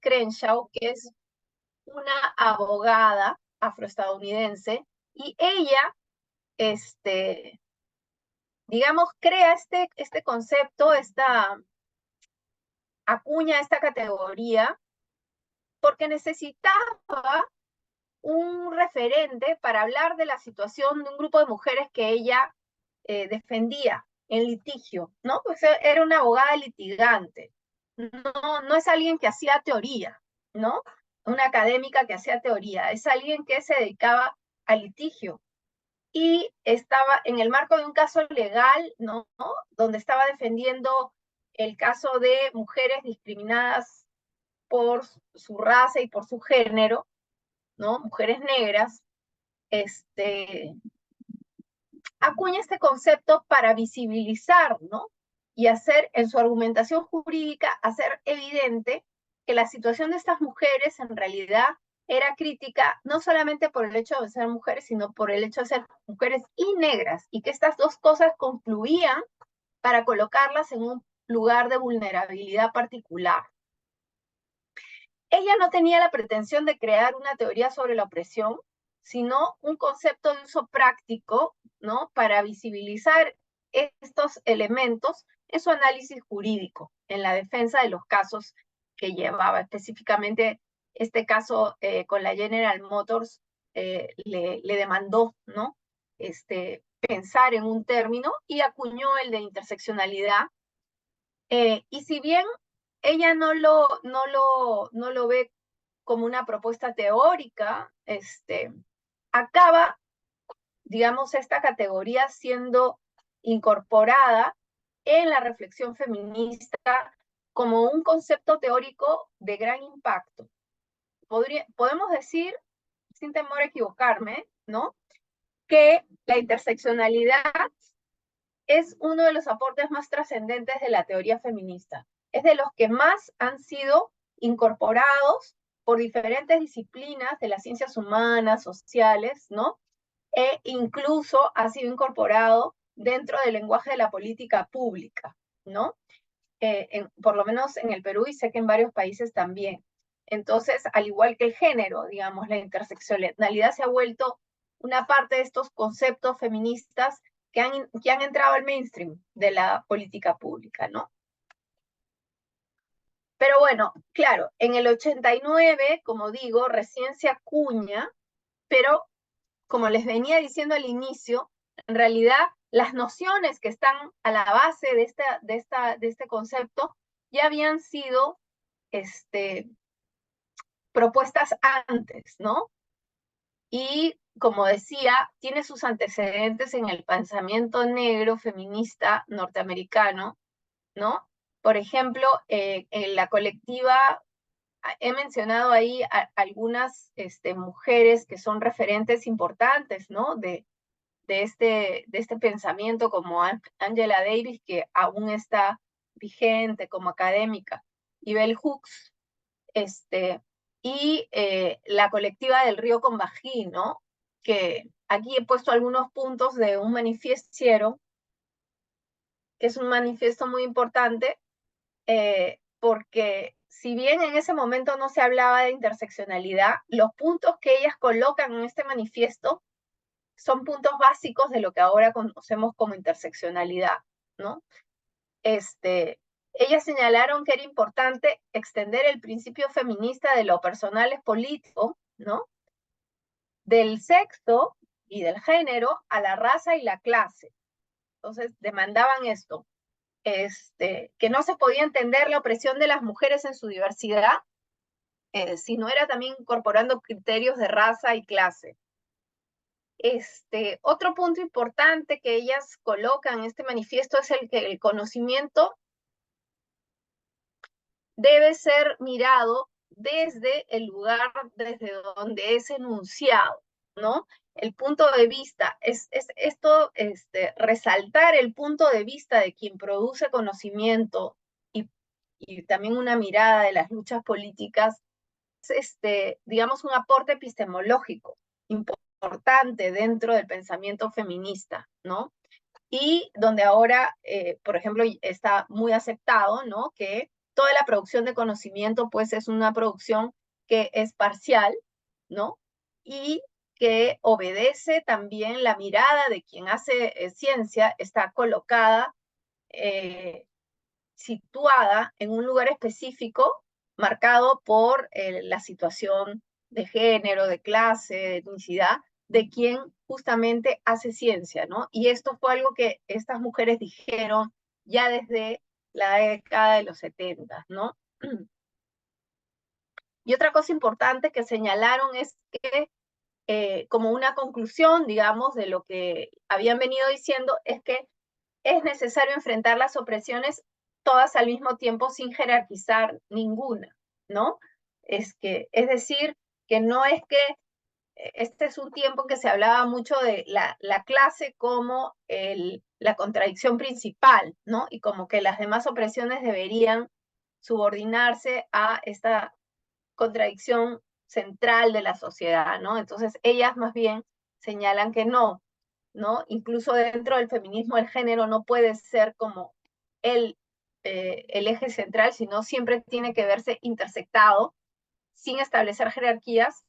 Crenshaw, que es una abogada afroestadounidense, y ella, digamos, crea este concepto, acuña esta categoría, porque necesitaba un referente para hablar de la situación de un grupo de mujeres que ella defendía en litigio, ¿no? Pues era una abogada litigante, no es alguien que hacía teoría, ¿no? Una académica que hacía teoría, es alguien que se dedicaba al litigio y estaba en el marco de un caso legal, ¿no? Donde estaba defendiendo el caso de mujeres discriminadas por su raza y por su género, ¿no? Mujeres negras, acuña este concepto para visibilizar, ¿no? Y hacer, en su argumentación jurídica, hacer evidente que la situación de estas mujeres en realidad era crítica, no solamente por el hecho de ser mujeres, sino por el hecho de ser mujeres y negras, y que estas dos cosas confluían para colocarlas en un lugar de vulnerabilidad particular. Ella no tenía la pretensión de crear una teoría sobre la opresión, sino un concepto de uso práctico, ¿no? Para visibilizar estos elementos en su análisis jurídico, en la defensa de los casos que llevaba. Específicamente, este caso con la General Motors le demandó, ¿no? Pensar en un término y acuñó el de interseccionalidad. Y si bien ella no lo ve como una propuesta teórica, acaba, digamos, esta categoría siendo incorporada en la reflexión feminista como un concepto teórico de gran impacto. Podemos decir, sin temor a equivocarme, ¿no? Que la interseccionalidad es uno de los aportes más trascendentes de la teoría feminista. Es de los que más han sido incorporados por diferentes disciplinas de las ciencias humanas, sociales, ¿no? E incluso ha sido incorporado dentro del lenguaje de la política pública, ¿no? Por lo menos en el Perú y sé que en varios países también. Entonces, al igual que el género, digamos, la interseccionalidad se ha vuelto una parte de estos conceptos feministas que han entrado al mainstream de la política pública, ¿no? Pero bueno, claro, en el 89, como digo, recién se acuña, pero como les venía diciendo al inicio, en realidad las nociones que están a la base de este concepto ya habían sido propuestas antes, ¿no? Y como decía, tiene sus antecedentes en el pensamiento negro feminista norteamericano, ¿no? Por ejemplo, en la colectiva, he mencionado ahí algunas mujeres que son referentes importantes, ¿no? De este pensamiento, como Angela Davis, que aún está vigente como académica, y Bell Hooks, y la colectiva del Río Combají, ¿no? Que aquí he puesto algunos puntos de un manifiesto, que es un manifiesto muy importante, porque si bien en ese momento no se hablaba de interseccionalidad, los puntos que ellas colocan en este manifiesto son puntos básicos de lo que ahora conocemos como interseccionalidad, ¿no? Ellas señalaron que era importante extender el principio feminista de lo personal es político, ¿no? Del sexo y del género a la raza y la clase. Entonces, demandaban esto, que no se podía entender la opresión de las mujeres en su diversidad, si no era también incorporando criterios de raza y clase. Otro punto importante que ellas colocan en este manifiesto es el que el conocimiento debe ser mirado desde el lugar desde donde es enunciado, ¿no? El punto de vista, es esto, resaltar el punto de vista de quien produce conocimiento y también una mirada de las luchas políticas, es, digamos, un aporte epistemológico importante dentro del pensamiento feminista, ¿no? Y donde ahora, por ejemplo, está muy aceptado, ¿no? Que toda la producción de conocimiento, pues, es una producción que es parcial, ¿no? Y que obedece también la mirada de quien hace ciencia, está colocada, situada en un lugar específico, marcado por la situación de género, de clase, de etnicidad, de quien justamente hace ciencia, ¿no? Y esto fue algo que estas mujeres dijeron ya desde la década de los 70, ¿no? Y otra cosa importante que señalaron es que, como una conclusión, digamos, de lo que habían venido diciendo, es que es necesario enfrentar las opresiones todas al mismo tiempo sin jerarquizar ninguna, ¿no? Es decir, que no es que este es un tiempo que se hablaba mucho de la clase como la contradicción principal, ¿no? Y como que las demás opresiones deberían subordinarse a esta contradicción central de la sociedad, ¿no? Entonces ellas más bien señalan que no, ¿no? Incluso dentro del feminismo el género no puede ser como el eje central, sino siempre tiene que verse intersectado, sin establecer jerarquías,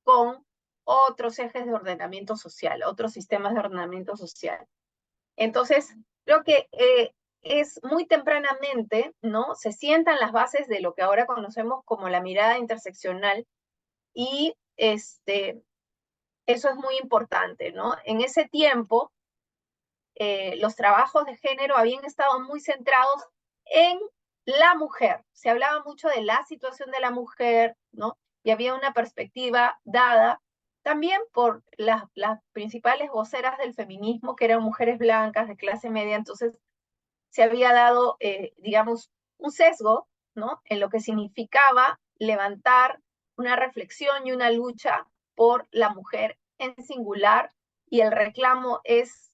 con otros ejes de ordenamiento social, otros sistemas de ordenamiento social. Entonces, creo que es muy tempranamente, ¿no? Se sientan las bases de lo que ahora conocemos como la mirada interseccional, y eso es muy importante, ¿no? En ese tiempo, los trabajos de género habían estado muy centrados en la mujer. Se hablaba mucho de la situación de la mujer, ¿no? Y había una perspectiva dada también por las principales voceras del feminismo, que eran mujeres blancas de clase media. Entonces se había dado, digamos, un sesgo, ¿no? En lo que significaba levantar una reflexión y una lucha por la mujer en singular, y el reclamo es,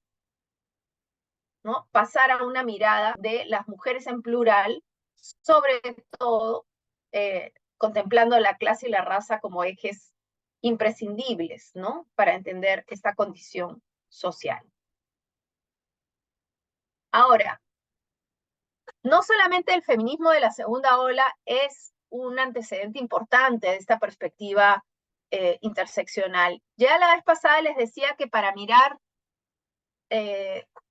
¿no?, pasar a una mirada de las mujeres en plural, sobre todo contemplando la clase y la raza como ejes imprescindibles, ¿no?, para entender esta condición social. Ahora, no solamente el feminismo de la segunda ola es un antecedente importante de esta perspectiva interseccional. Ya la vez pasada les decía que para mirar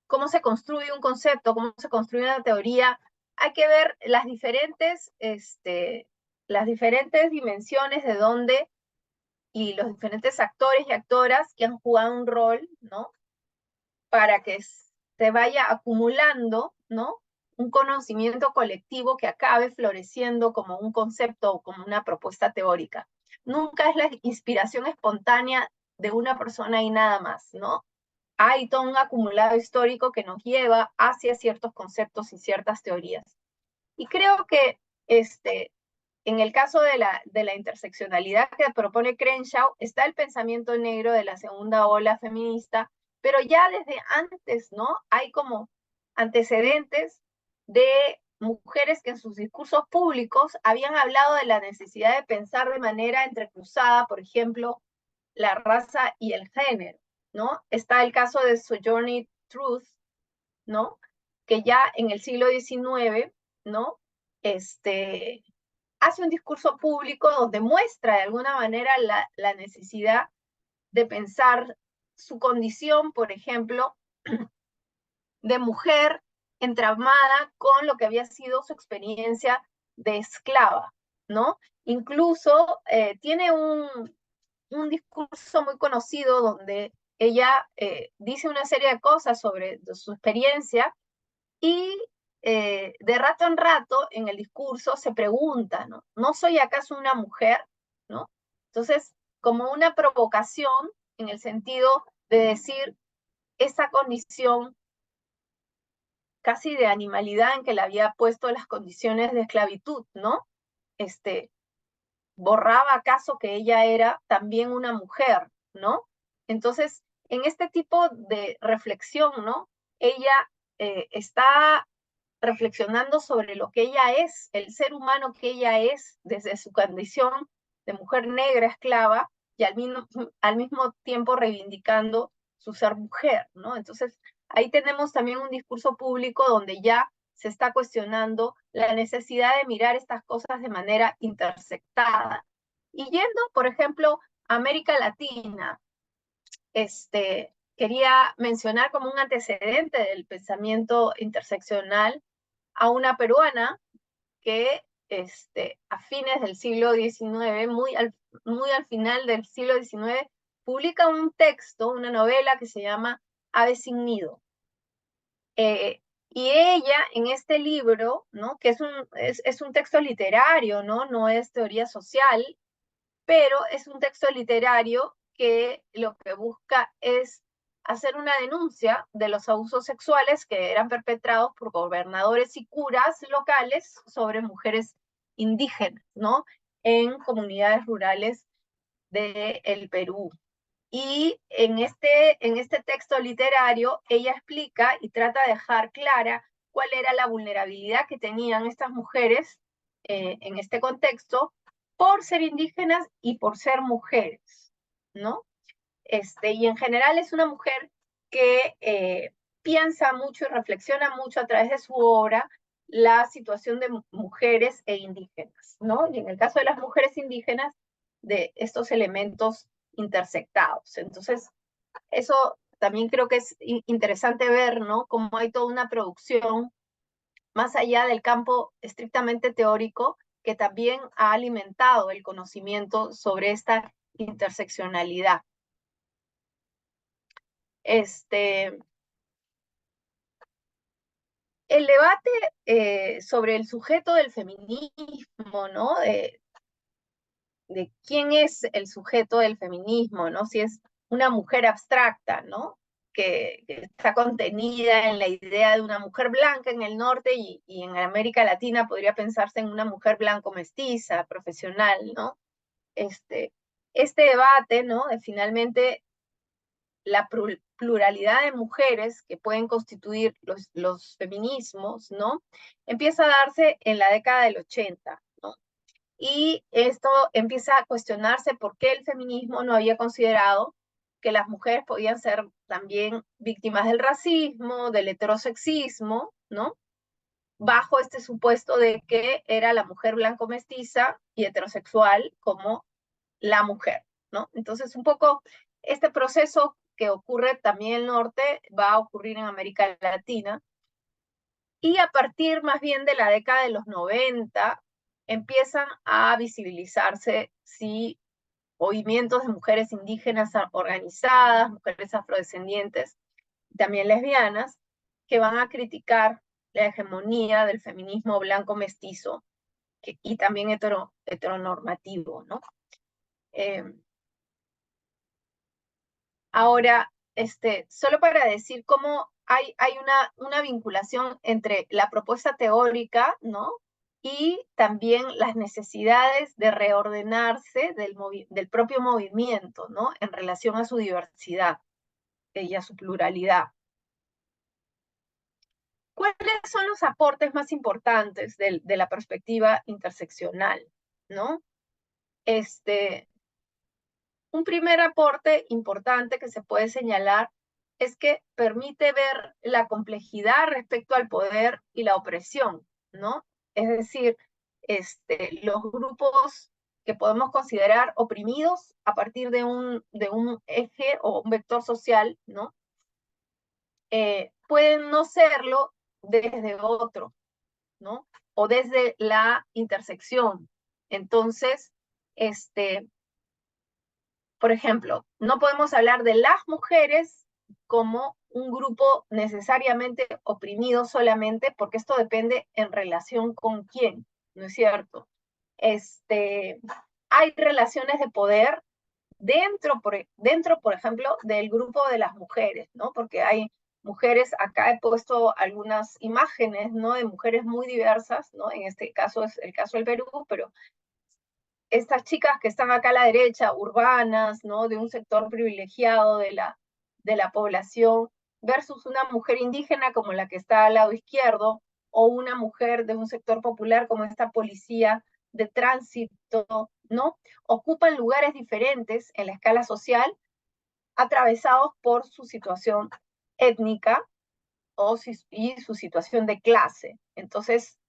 cómo se construye un concepto, cómo se construye una teoría, hay que ver las diferentes dimensiones de dónde, y los diferentes actores y actoras que han jugado un rol, ¿no?, para que se vaya acumulando, ¿no?, un conocimiento colectivo que acabe floreciendo como un concepto o como una propuesta teórica. Nunca es la inspiración espontánea de una persona y nada más, ¿no? Hay todo un acumulado histórico que nos lleva hacia ciertos conceptos y ciertas teorías. Y creo que en el caso de la interseccionalidad que propone Crenshaw, está el pensamiento negro de la segunda ola feminista, pero ya desde antes, ¿no?, hay como antecedentes de mujeres que en sus discursos públicos habían hablado de la necesidad de pensar de manera entrecruzada, por ejemplo, la raza y el género, ¿no? Está el caso de Sojourner Truth, ¿no?, que ya en el siglo XIX, ¿no?, hace un discurso público donde muestra de alguna manera la necesidad de pensar su condición, por ejemplo, de mujer entramada con lo que había sido su experiencia de esclava, ¿no? Incluso tiene un discurso muy conocido donde ella dice una serie de cosas sobre su experiencia, y de rato en rato en el discurso se pregunta, ¿no? ¿No soy acaso una mujer? ¿No? Entonces, como una provocación en el sentido de decir esa condición casi de animalidad en que le había puesto las condiciones de esclavitud, ¿no? ¿Borraba acaso que ella era también una mujer, ¿no? Entonces, en este tipo de reflexión, ¿no?, ella está reflexionando sobre lo que ella es, el ser humano que ella es, desde su condición de mujer negra esclava, y al mismo tiempo reivindicando su ser mujer, ¿no? Entonces, ahí tenemos también un discurso público donde ya se está cuestionando la necesidad de mirar estas cosas de manera intersectada. Y yendo, por ejemplo, a América Latina, quería mencionar como un antecedente del pensamiento interseccional a una peruana que a fines del siglo XIX, muy al final del siglo XIX, publica un texto, una novela que se llama Ave sin nido. Y ella en este libro, ¿no? Que es un texto literario, ¿no? No es teoría social, pero es un texto literario que lo que busca es hacer una denuncia de los abusos sexuales que eran perpetrados por gobernadores y curas locales sobre mujeres indígenas, ¿no? En comunidades rurales del Perú. Y en este texto literario, ella explica y trata de dejar clara cuál era la vulnerabilidad que tenían estas mujeres en este contexto por ser indígenas y por ser mujeres, ¿no? Y en general es una mujer que piensa mucho y reflexiona mucho a través de su obra la situación de mujeres e indígenas, ¿no? Y en el caso de las mujeres indígenas, de estos elementos intersectados. Entonces, eso también creo que es interesante ver, ¿no? Cómo hay toda una producción más allá del campo estrictamente teórico que también ha alimentado el conocimiento sobre esta interseccionalidad. El debate sobre el sujeto del feminismo, ¿no? De quién es el sujeto del feminismo, ¿no? Si es una mujer abstracta, ¿no? Que está contenida en la idea de una mujer blanca en el norte y en América Latina podría pensarse en una mujer blanco mestiza, profesional, ¿no? Este debate, ¿no? De finalmente la pluralidad de mujeres que pueden constituir los feminismos, ¿no? Empieza a darse en la década del 80, ¿no? Y esto empieza a cuestionarse por qué el feminismo no había considerado que las mujeres podían ser también víctimas del racismo, del heterosexismo, ¿no? Bajo este supuesto de que era la mujer blanco mestiza y heterosexual como la mujer, ¿no? Entonces, un poco este proceso que ocurre también en el norte va a ocurrir en América Latina. Y a partir más bien de la década de los 90, empiezan a visibilizarse, sí, movimientos de mujeres indígenas organizadas, mujeres afrodescendientes, también lesbianas, que van a criticar la hegemonía del feminismo blanco mestizo y también heteronormativo, ¿no? Ahora, solo para decir cómo hay una vinculación entre la propuesta teórica, ¿no? Y también las necesidades de reordenarse del propio movimiento, ¿no? En relación a su diversidad y a su pluralidad. ¿Cuáles son los aportes más importantes de la perspectiva interseccional, ¿no? Un primer aporte importante que se puede señalar es que permite ver la complejidad respecto al poder y la opresión, ¿no? Es decir, los grupos que podemos considerar oprimidos a partir de un eje o un vector social, ¿no? Pueden no serlo desde otro, ¿no? O desde la intersección. Entonces, por ejemplo, no podemos hablar de las mujeres como un grupo necesariamente oprimido solamente, porque esto depende en relación con quién, ¿no es cierto? Hay relaciones de poder dentro, por ejemplo, del grupo de las mujeres, ¿no? Porque hay mujeres, acá he puesto algunas imágenes, ¿no? De mujeres muy diversas, ¿no? En este caso es el caso del Perú, pero estas chicas que están acá a la derecha, urbanas, ¿no? De un sector privilegiado de la población, versus una mujer indígena como la que está al lado izquierdo, o una mujer de un sector popular como esta policía de tránsito, ¿no? Ocupan lugares diferentes en la escala social, atravesados por su situación étnica, y su situación de clase. Entonces,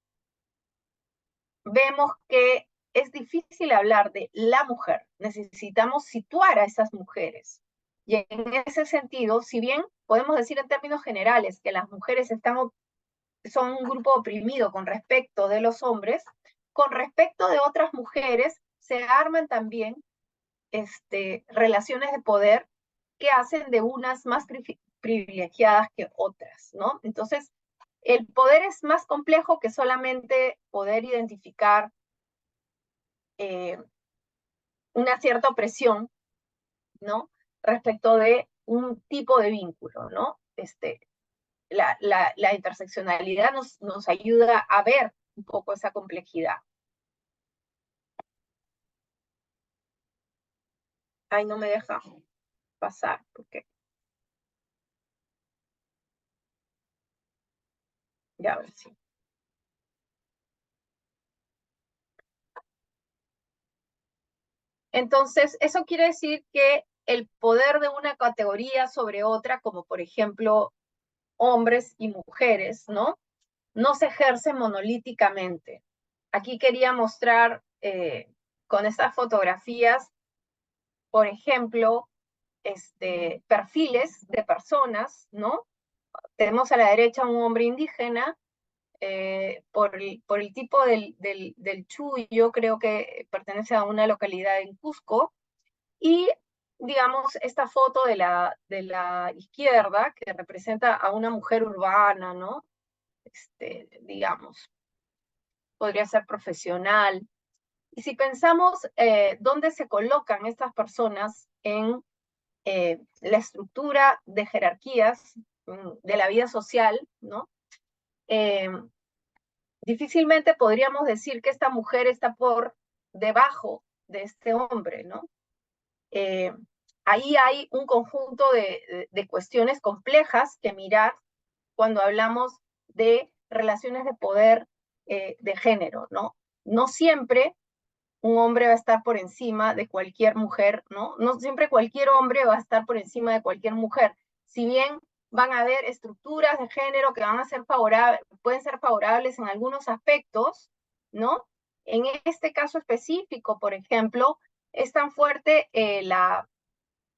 vemos que es difícil hablar de la mujer. Necesitamos situar a esas mujeres. Y en ese sentido, si bien podemos decir en términos generales que las mujeres son un grupo oprimido con respecto de los hombres, con respecto de otras mujeres se arman también relaciones de poder que hacen de unas más privilegiadas que otras, ¿no? Entonces, el poder es más complejo que solamente poder identificar una cierta opresión, ¿no? Respecto de un tipo de vínculo, ¿no? La interseccionalidad nos ayuda a ver un poco esa complejidad. Ay, no me deja pasar, porque ya a ver si. Entonces, eso quiere decir que el poder de una categoría sobre otra, como por ejemplo hombres y mujeres, ¿no? No se ejerce monolíticamente. Aquí quería mostrar con estas fotografías, por ejemplo, perfiles de personas, ¿no? Tenemos a la derecha un hombre indígena, por el tipo del Chuyo, creo que pertenece a una localidad en Cusco, y digamos, esta foto de la izquierda, que representa a una mujer urbana, ¿no? Digamos, podría ser profesional. Y si pensamos dónde se colocan estas personas en la estructura de jerarquías de la vida social, ¿no? Eh, Difícilmente podríamos decir que esta mujer está por debajo de este hombre, ¿no? Eh, Ahí hay un conjunto de cuestiones complejas que mirar cuando hablamos de relaciones de poder de género, ¿no? No siempre un hombre va a estar por encima de cualquier mujer, ¿no? No siempre cualquier hombre va a estar por encima de cualquier mujer. Si bien van a haber estructuras de género que van a ser favorables, pueden ser favorables en algunos aspectos, ¿no? En este caso específico, por ejemplo, es tan fuerte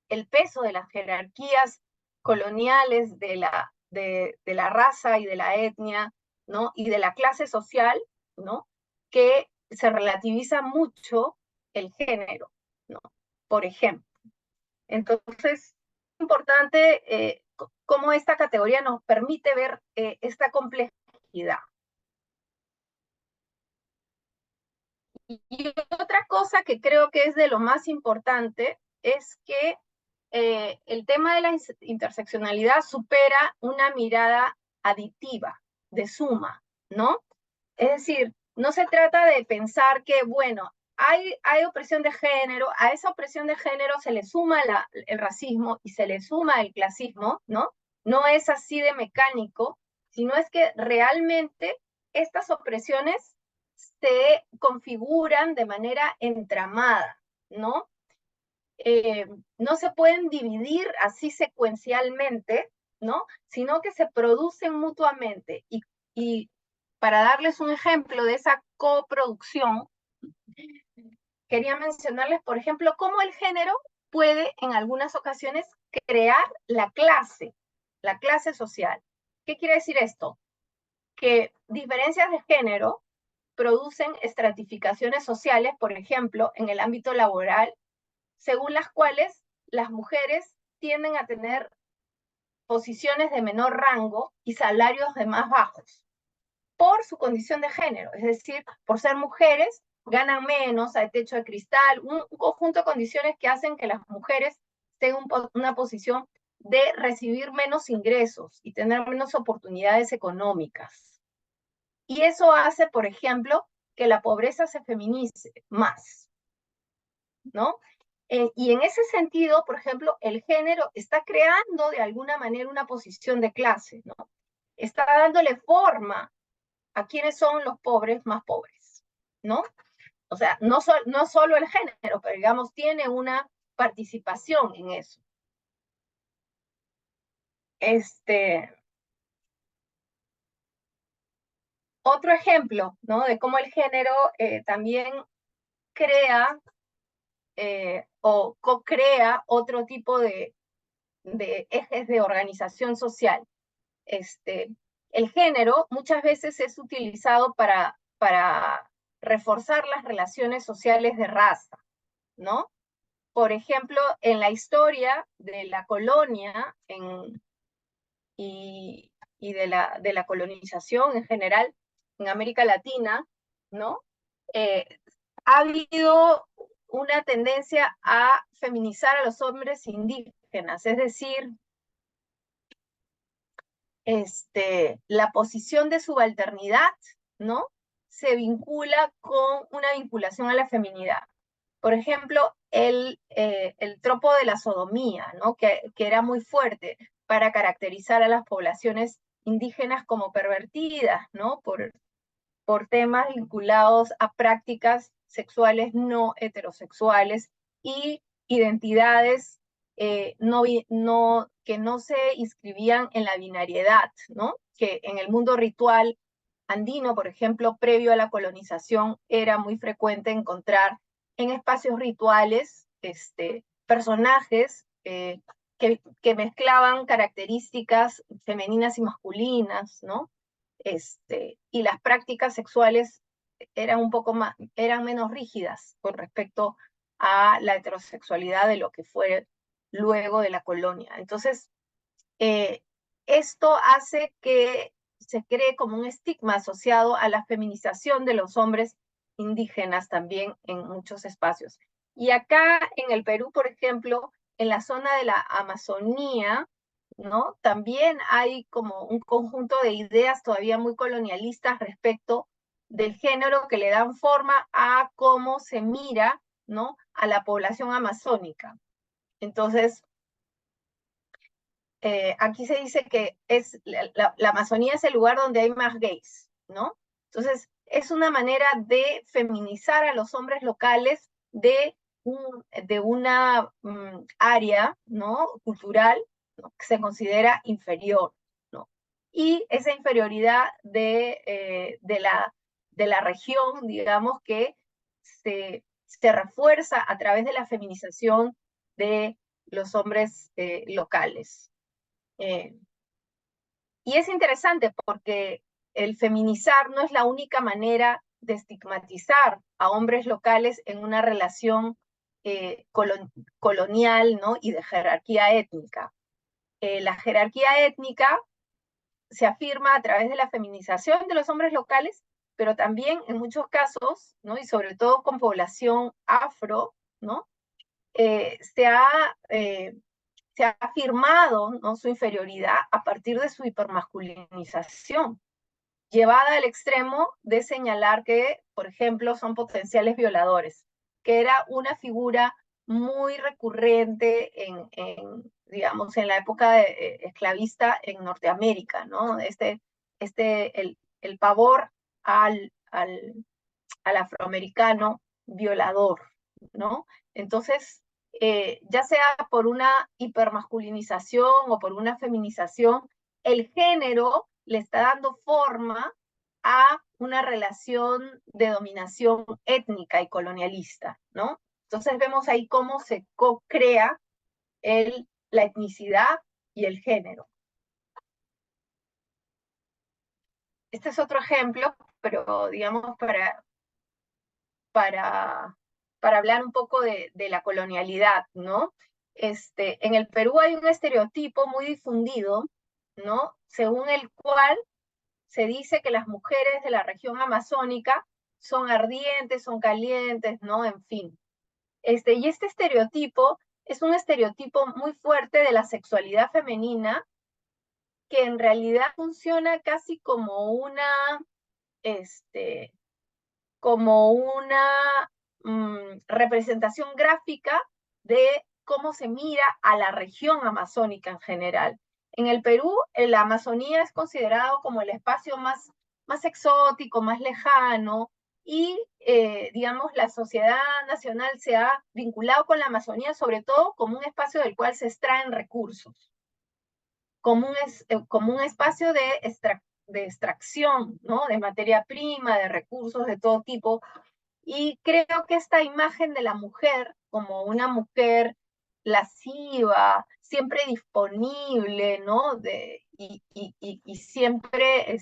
el peso de las jerarquías coloniales de la raza y de la etnia, ¿no? Y de la clase social, ¿no? Que se relativiza mucho el género, ¿no? Por ejemplo. Entonces, es importante cómo esta categoría nos permite ver esta complejidad. Y otra cosa que creo que es de lo más importante es que el tema de la interseccionalidad supera una mirada aditiva, de suma, ¿no? Es decir, no se trata de pensar que, bueno, hay opresión de género, a esa opresión de género se le suma el racismo y se le suma el clasismo, ¿no? No es así de mecánico, sino es que realmente estas opresiones se configuran de manera entramada, ¿no? No se pueden dividir así secuencialmente, ¿no? Sino que se producen mutuamente. Y para darles un ejemplo de esa coproducción, quería mencionarles, por ejemplo, cómo el género puede en algunas ocasiones crear la clase social. ¿Qué quiere decir esto? Que diferencias de género producen estratificaciones sociales, por ejemplo, en el ámbito laboral, según las cuales las mujeres tienden a tener posiciones de menor rango y salarios de más bajos por su condición de género, es decir, por ser mujeres, ganan menos, hay techo de cristal, un conjunto de condiciones que hacen que las mujeres tengan una posición de recibir menos ingresos y tener menos oportunidades económicas. Y eso hace, por ejemplo, que la pobreza se feminice más, ¿no? Y en ese sentido, por ejemplo, el género está creando de alguna manera una posición de clase, ¿no? Está dándole forma a quienes son los pobres más pobres, ¿no? O sea, no solo el género, pero digamos, tiene una participación en eso. Este, Otro ejemplo, ¿no? De cómo el género también crea o co-crea otro tipo de ejes de organización social. El género muchas veces es utilizado para reforzar las relaciones sociales de raza, ¿no? Por ejemplo, en la historia de la colonia y de la colonización en general en América Latina, ¿no? Eh, ha habido una tendencia a feminizar a los hombres indígenas, es decir, la posición de subalternidad, ¿no? Se vincula con una vinculación a la feminidad. Por ejemplo, el tropo de la sodomía, ¿no? Que era muy fuerte para caracterizar a las poblaciones indígenas como pervertidas, ¿no? Por temas vinculados a prácticas sexuales no heterosexuales y identidades que no se inscribían en la binariedad, ¿no? Que en el mundo ritual andino, por ejemplo, previo a la colonización, era muy frecuente encontrar en espacios rituales personajes que mezclaban características femeninas y masculinas, ¿no? Y las prácticas sexuales eran un poco más, eran menos rígidas con respecto a la heterosexualidad de lo que fue luego de la colonia. Entonces, esto hace que se cree como un estigma asociado a la feminización de los hombres indígenas también en muchos espacios. Y acá en el Perú, por ejemplo, en la zona de la Amazonía, ¿no? También hay como un conjunto de ideas todavía muy colonialistas respecto del género que le dan forma a cómo se mira, ¿no? A la población amazónica. Entonces, aquí se dice que la Amazonía es el lugar donde hay más gays, ¿no? Entonces, es una manera de feminizar a los hombres locales de una área, ¿no? Cultural, ¿no? Que se considera inferior, ¿no? Y esa inferioridad de la región, digamos, que se refuerza a través de la feminización de los hombres locales. Y es interesante porque el feminizar no es la única manera de estigmatizar a hombres locales en una relación colonial, ¿no? Y de jerarquía étnica. La jerarquía étnica se afirma a través de la feminización de los hombres locales, pero también en muchos casos, ¿no? Y sobre todo con población afro, ¿no? Se ha afirmado, ¿no? Su inferioridad a partir de su hipermasculinización, llevada al extremo de señalar que, por ejemplo, son potenciales violadores, que era una figura muy recurrente digamos, en la época esclavista en Norteamérica, ¿no? El pavor al afroamericano violador, ¿no? Entonces, ya sea por una hipermasculinización o por una feminización, el género le está dando forma a una relación de dominación étnica y colonialista, ¿no? Entonces vemos ahí cómo se co-crea la etnicidad y el género. Este es otro ejemplo, pero digamos para, para hablar un poco de la colonialidad, ¿no? En el Perú hay un estereotipo muy difundido, ¿no? Según el cual se dice que las mujeres de la región amazónica son ardientes, son calientes, ¿no? En fin. Y este estereotipo es un estereotipo muy fuerte de la sexualidad femenina que en realidad funciona casi como una representación gráfica de cómo se mira a la región amazónica en general. En el Perú, la Amazonía es considerado como el espacio más exótico, más lejano, y digamos, la sociedad nacional se ha vinculado con la Amazonía sobre todo como un espacio del cual se extraen recursos, como un espacio de extracción, ¿no? De materia prima, de recursos de todo tipo. Y creo que esta imagen de la mujer como una mujer lasciva, siempre disponible, ¿no? Y siempre,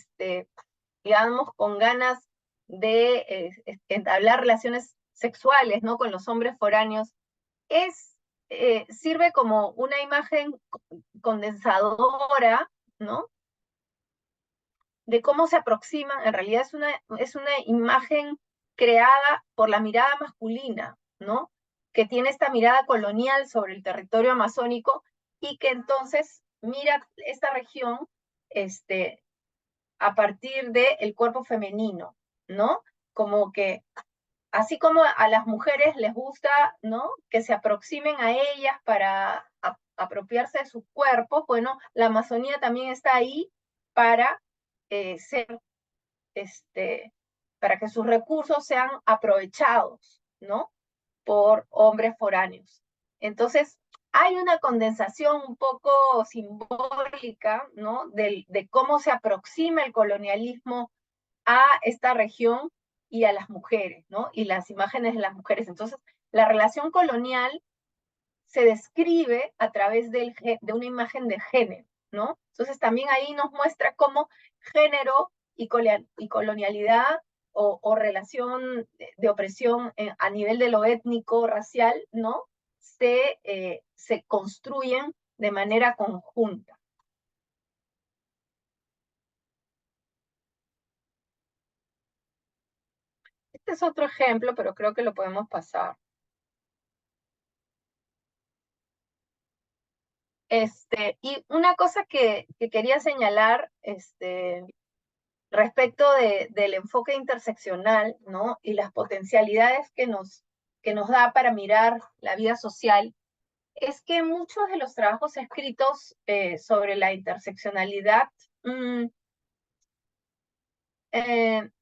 digamos, con ganas de entablar relaciones sexuales, ¿no? Con los hombres foráneos, sirve como una imagen condensadora, ¿no? De cómo se aproximan, en realidad es una imagen creada por la mirada masculina, ¿no? Que tiene esta mirada colonial sobre el territorio amazónico y que entonces mira esta región a partir del cuerpo femenino, ¿no? Como que, así como a las mujeres les gusta, ¿no? Que se aproximen a ellas para apropiarse de sus cuerpos, bueno, la Amazonía también está ahí para ser, para que sus recursos sean aprovechados, ¿no? Por hombres foráneos. Entonces, hay una condensación un poco simbólica, ¿no? De cómo se aproxima el colonialismo a esta región y a las mujeres, ¿no? Y las imágenes de las mujeres. Entonces, la relación colonial se describe a través de una imagen de género, ¿no? Entonces, también ahí nos muestra cómo género y colonialidad o relación de opresión a nivel de lo étnico, racial, ¿no? Se construyen de manera conjunta. Este es otro ejemplo, pero creo que lo podemos pasar. Y una cosa que quería señalar respecto del enfoque interseccional, ¿no? Y las potencialidades que nos da para mirar la vida social, es que muchos de los trabajos escritos sobre la interseccionalidad,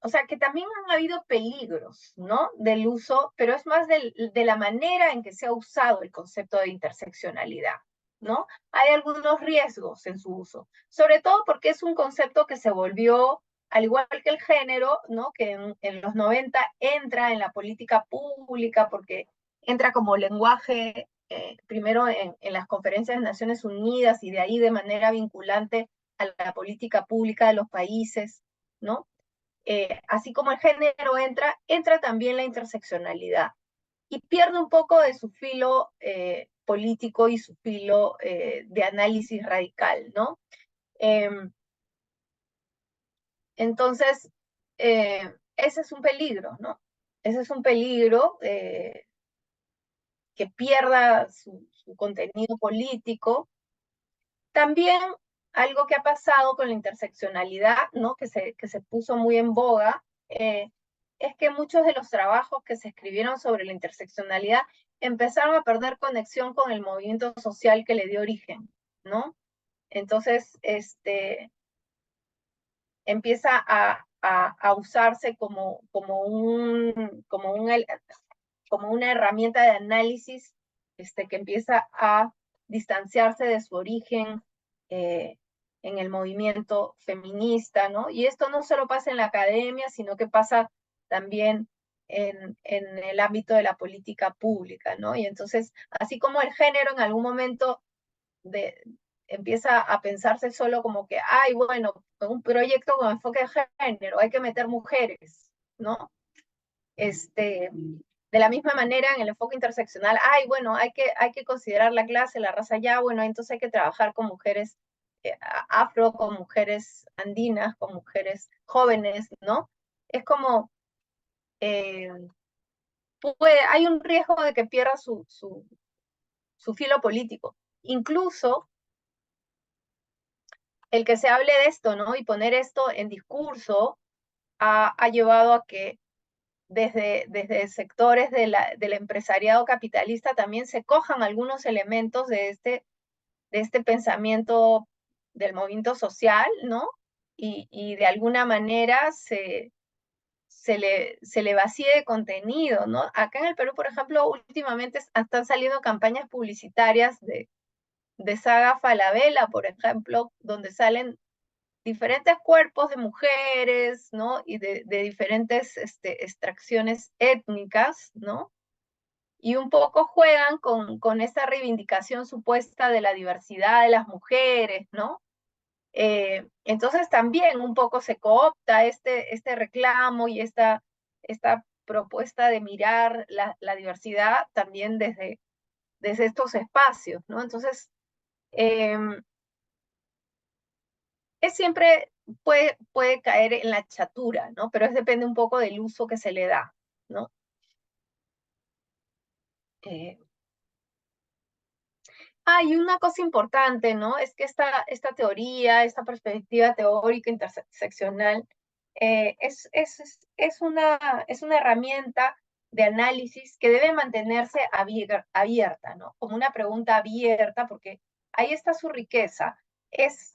o sea, que también han habido peligros, ¿no? Del uso, pero es más de la manera en que se ha usado el concepto de interseccionalidad, ¿no? Hay algunos riesgos en su uso, sobre todo porque es un concepto que se volvió, al igual que el género, ¿no? Que en los 90 entra en la política pública porque entra como lenguaje, primero en las conferencias de Naciones Unidas y de ahí de manera vinculante a la política pública de los países, ¿no? Así como el género entra también la interseccionalidad y pierde un poco de su filo político y su filo de análisis radical, ¿no? Eh, entonces, ese es un peligro, ¿no? Ese es un peligro que pierda su contenido político. También algo que ha pasado con la interseccionalidad, ¿no? Que se puso muy en boga, es que muchos de los trabajos que se escribieron sobre la interseccionalidad empezaron a perder conexión con el movimiento social que le dio origen, ¿no? Entonces, empieza a usarse como una herramienta de análisis que empieza a distanciarse de su origen eh, en el movimiento feminista, ¿no? Y esto no solo pasa en la academia, sino que pasa también en el ámbito de la política pública, ¿no? Y entonces, así como el género en algún momento de, empieza a pensarse solo como que, ay, bueno, un proyecto con enfoque de género, hay que meter mujeres, ¿no? De la misma manera en el enfoque interseccional, ay, bueno, hay que considerar la clase, la raza ya, bueno, entonces hay que trabajar con mujeres afro, con mujeres andinas, con mujeres jóvenes, ¿no? Es como, eh, hay un riesgo de que pierda su filo político. Incluso el que se hable de esto, ¿no? Y poner esto en discurso ha llevado a que desde sectores del empresariado capitalista también se cojan algunos elementos de este pensamiento del movimiento social, ¿no? Y de alguna manera se le vacíe de contenido, ¿no? Acá en el Perú, por ejemplo, últimamente están saliendo campañas publicitarias de Saga Falabella, por ejemplo, donde salen diferentes cuerpos de mujeres, ¿no? Y de diferentes extracciones étnicas, ¿no? Y un poco juegan con esta reivindicación supuesta de la diversidad de las mujeres, ¿no? Entonces también un poco se coopta este reclamo y esta propuesta de mirar la diversidad también desde estos espacios, ¿no? Entonces, es siempre puede caer en la chatura, ¿no? Pero depende un poco del uso que se le da, ¿no? Eh, y una cosa importante, ¿no? Es que esta teoría, esta perspectiva teórica interseccional, es una herramienta de análisis que debe mantenerse abierta, ¿no? Como una pregunta abierta, porque ahí está su riqueza. Es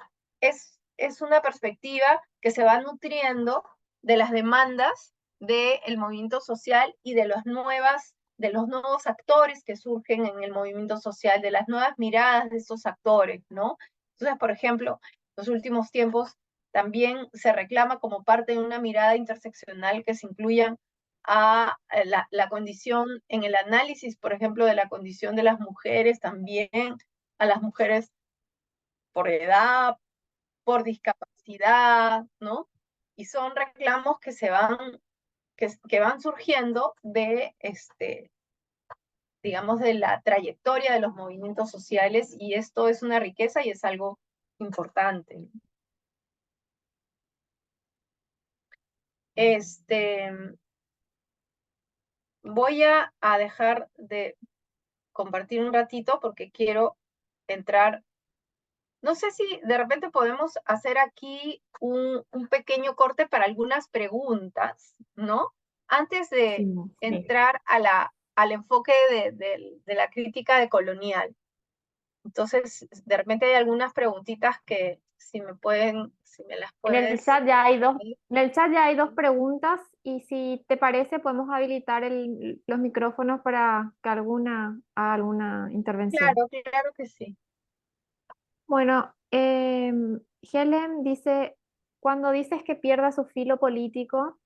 una perspectiva que se va nutriendo de las demandas del movimiento social y de los nuevos actores que surgen en el movimiento social, de las nuevas miradas de esos actores, ¿no? Entonces, por ejemplo, en los últimos tiempos también se reclama como parte de una mirada interseccional que se incluyan a la condición, en el análisis, por ejemplo, de la condición de las mujeres, también a las mujeres por edad, por discapacidad, ¿no? Y son reclamos que van surgiendo de digamos, de la trayectoria de los movimientos sociales, y esto es una riqueza y es algo importante. Voy a dejar de compartir un ratito porque quiero entrar. No sé si de repente podemos hacer aquí un pequeño corte para algunas preguntas, ¿no? Antes de Sí, sí. entrar al enfoque de la crítica decolonial. Entonces, de repente hay algunas preguntitas que si me las En el puedes. chat ya hay dos, en el chat ya hay dos preguntas y si te parece podemos habilitar los micrófonos para que haga alguna intervención. Claro, claro que sí. Bueno, Helen dice, cuando dices que pierda su filo político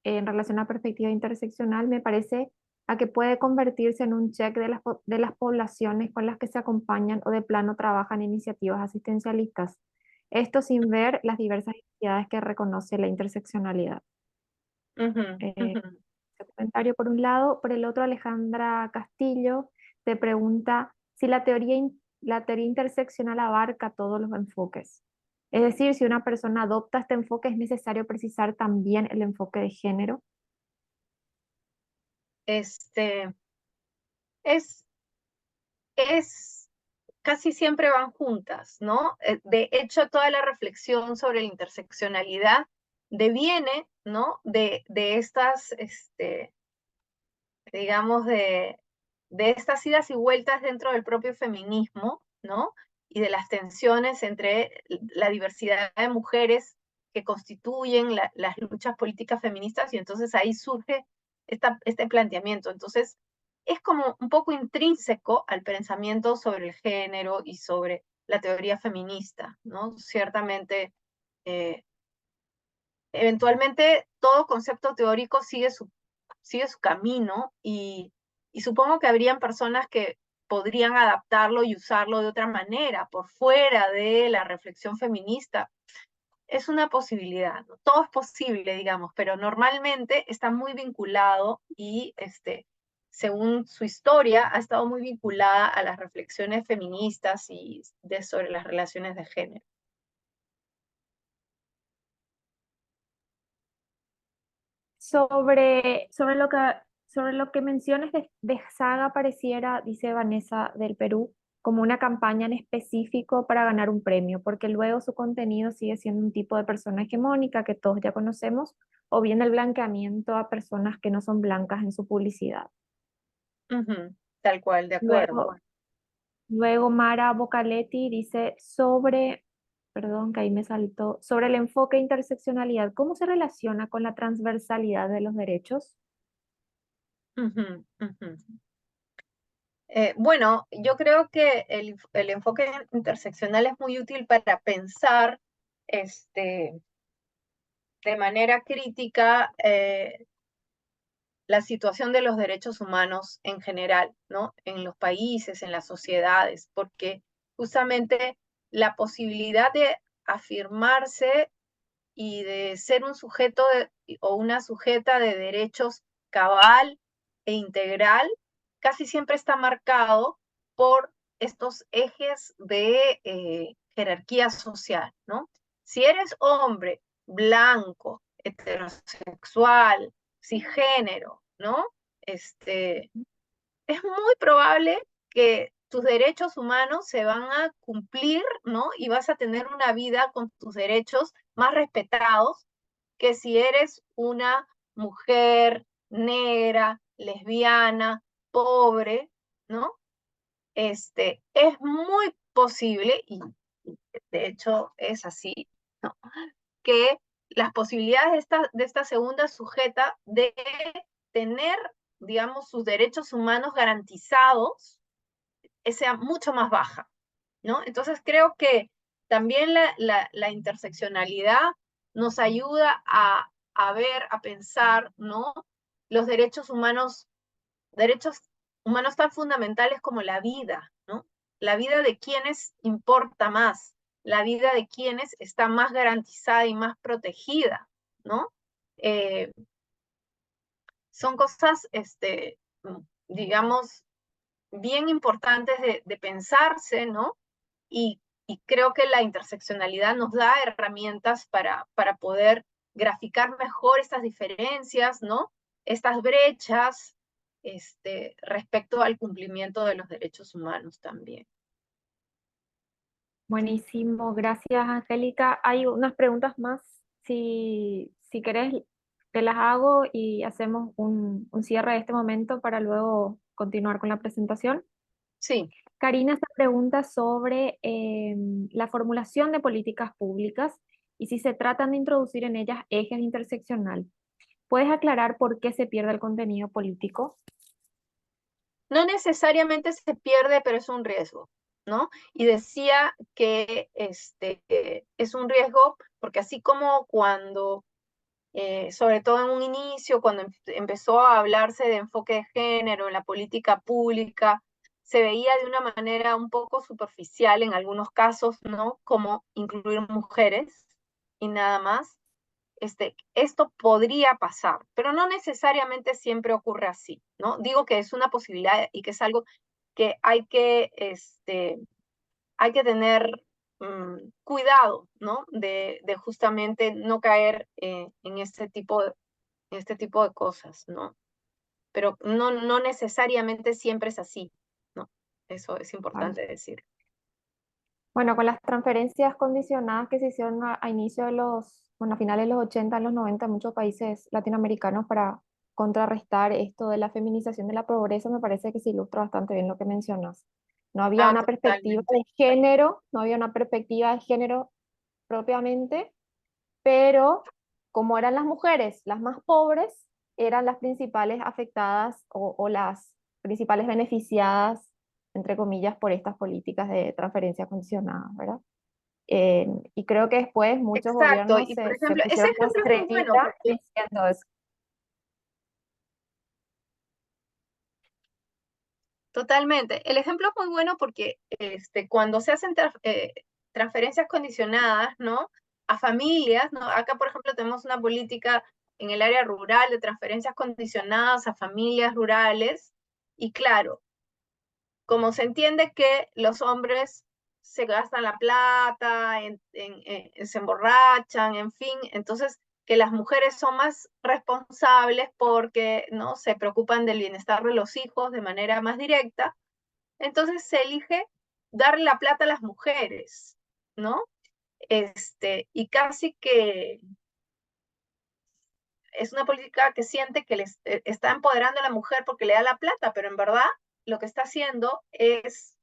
en relación a perspectiva interseccional, me parece a que puede convertirse en un check de las poblaciones con las que se acompañan o de plano trabajan iniciativas asistencialistas. Esto sin ver las diversas identidades que reconoce la interseccionalidad. Ujú, Eh, ujú. Ese comentario por un lado. Por el otro, Alejandra Castillo te pregunta si la teoría interseccional abarca todos los enfoques. Es decir, si una persona adopta este enfoque, es necesario precisar también el enfoque de género. Este, es, es, casi siempre van juntas, ¿no? De hecho, toda la reflexión sobre la interseccionalidad deviene, ¿no? De estas, digamos, de estas idas y vueltas dentro del propio feminismo, ¿no? Y de las tensiones entre la diversidad de mujeres que constituyen las luchas políticas feministas, y entonces ahí surge este planteamiento. Entonces, es como un poco intrínseco al pensamiento sobre el género y sobre la teoría feminista, ¿no? Ciertamente, eh, eventualmente todo concepto teórico sigue su camino, y supongo que habrían personas que podrían adaptarlo y usarlo de otra manera, por fuera de la reflexión feminista. Es una posibilidad, ¿no? Todo es posible, digamos, pero normalmente está muy vinculado y, según su historia, ha estado muy vinculada a las reflexiones feministas y sobre las relaciones de género. Sobre lo que mencionas de Saga, pareciera, dice Vanessa del Perú, como una campaña en específico para ganar un premio, porque luego su contenido sigue siendo un tipo de persona hegemónica que todos ya conocemos, o bien el blanqueamiento a personas que no son blancas en su publicidad. Ujú, tal cual, de acuerdo. Luego, luego Mara Bocaletti dice perdón, que ahí me saltó, sobre el enfoque de interseccionalidad, ¿cómo se relaciona con la transversalidad de los derechos? Ujú, ujú. Bueno, yo creo que el enfoque interseccional es muy útil para pensar de manera crítica la situación de los derechos humanos en general, ¿no? En los países, en las sociedades, porque justamente la posibilidad de afirmarse y de ser un sujeto o una sujeta de derechos cabal e integral casi siempre está marcado por estos ejes de jerarquía social, ¿no? Si eres hombre, blanco, heterosexual, cisgénero, ¿no? Es muy probable que tus derechos humanos se van a cumplir, ¿no? Y vas a tener una vida con tus derechos más respetados que si eres una mujer negra, lesbiana, pobre, ¿no? Es muy posible, y de hecho es así, ¿no? Que las posibilidades de esta segunda sujeta de tener, digamos, sus derechos humanos garantizados sea mucho más baja, ¿no? Entonces creo que también la interseccionalidad nos ayuda a ver, a pensar, ¿no? Los derechos humanos tan fundamentales como la vida, ¿no? La vida de quienes importa más, la vida de quienes está más garantizada y más protegida, ¿no? Eh, son cosas, digamos, bien importantes de pensarse, ¿no? Y creo que la interseccionalidad nos da herramientas para poder graficar mejor estas diferencias, ¿no? Estas brechas respecto al cumplimiento de los derechos humanos también. Buenísimo, gracias Angélica. Hay unas preguntas más, si querés te las hago y hacemos un cierre de este momento para luego continuar con la presentación. Sí. Karina se pregunta sobre la formulación de políticas públicas y si se tratan de introducir en ellas ejes interseccional. ¿Puedes aclarar por qué se pierde el contenido político? No necesariamente se pierde, pero es un riesgo, ¿no? Y decía que es un riesgo porque así como cuando sobre todo en un inicio, cuando empezó a hablarse de enfoque de género en la política pública, se veía de una manera un poco superficial en algunos casos, ¿no? Como incluir mujeres y nada más. Esto podría pasar, pero no necesariamente siempre ocurre así, ¿no? Digo que es una posibilidad y que es algo que hay que tener cuidado, ¿no? De justamente no caer en este tipo de cosas, ¿no? Pero no necesariamente siempre es así, ¿no? Eso es Vale. importante decir. Bueno, con las transferencias condicionadas que se hicieron a inicio de bueno, a finales de los 80, en los 90, en muchos países latinoamericanos para contrarrestar esto de la feminización de la pobreza, me parece que se ilustra bastante bien lo que mencionas. No había una perspectiva Totalmente. de género, no había una perspectiva de género propiamente, pero como eran las mujeres las más pobres, eran las principales afectadas o las principales beneficiadas, entre comillas, por estas políticas de transferencia condicionada, ¿verdad? Y creo que después muchos Exacto. gobiernos Y por se ejemplo, ese pusieron una ejemplo es muy bueno estrellita porque diciendo eso. totalmente. El ejemplo es muy bueno porque cuando se hacen transferencias condicionadas, ¿no? A familias, ¿no? Acá, por ejemplo, tenemos una política en el área rural de transferencias condicionadas a familias rurales. Y claro, como se entiende que los hombres se gastan la plata, se emborrachan, en fin, entonces que las mujeres son más responsables porque no se preocupan del bienestar de los hijos de manera más directa, entonces se elige darle la plata a las mujeres, ¿no? Y casi que es una política que siente que les está empoderando a la mujer porque le da la plata, pero en verdad lo que está haciendo es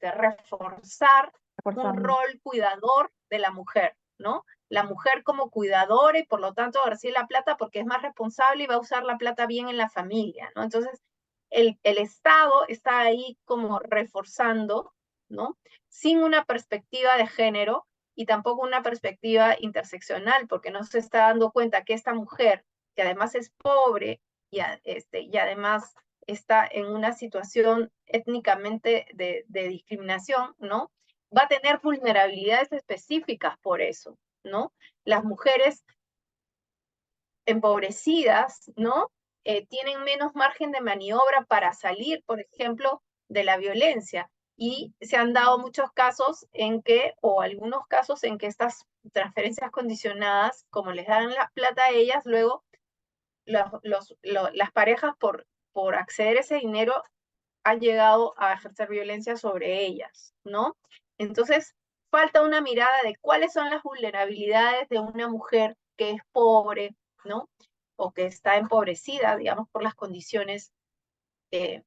reforzar un Reforzando. rol cuidador de la mujer, ¿no? La mujer como cuidadora y por lo tanto va a recibir la plata porque es más responsable y va a usar la plata bien en la familia, ¿no? Entonces, el Estado está ahí como reforzando, ¿no? Sin una perspectiva de género, y tampoco una perspectiva interseccional, porque no se está dando cuenta que esta mujer, que además es pobre y además está en una situación étnicamente de discriminación, ¿no? Va a tener vulnerabilidades específicas por eso, ¿no? Las mujeres empobrecidas, ¿no? Tienen menos margen de maniobra para salir, por ejemplo, de la violencia. Y se han dado muchos casos en que, o algunos casos en que estas transferencias condicionadas, como les dan la plata a ellas, luego las parejas por acceder a ese dinero han llegado a ejercer violencia sobre ellas, ¿no? Entonces, falta una mirada de cuáles son las vulnerabilidades de una mujer que es pobre, ¿no? O que está empobrecida, digamos, por las condiciones eh,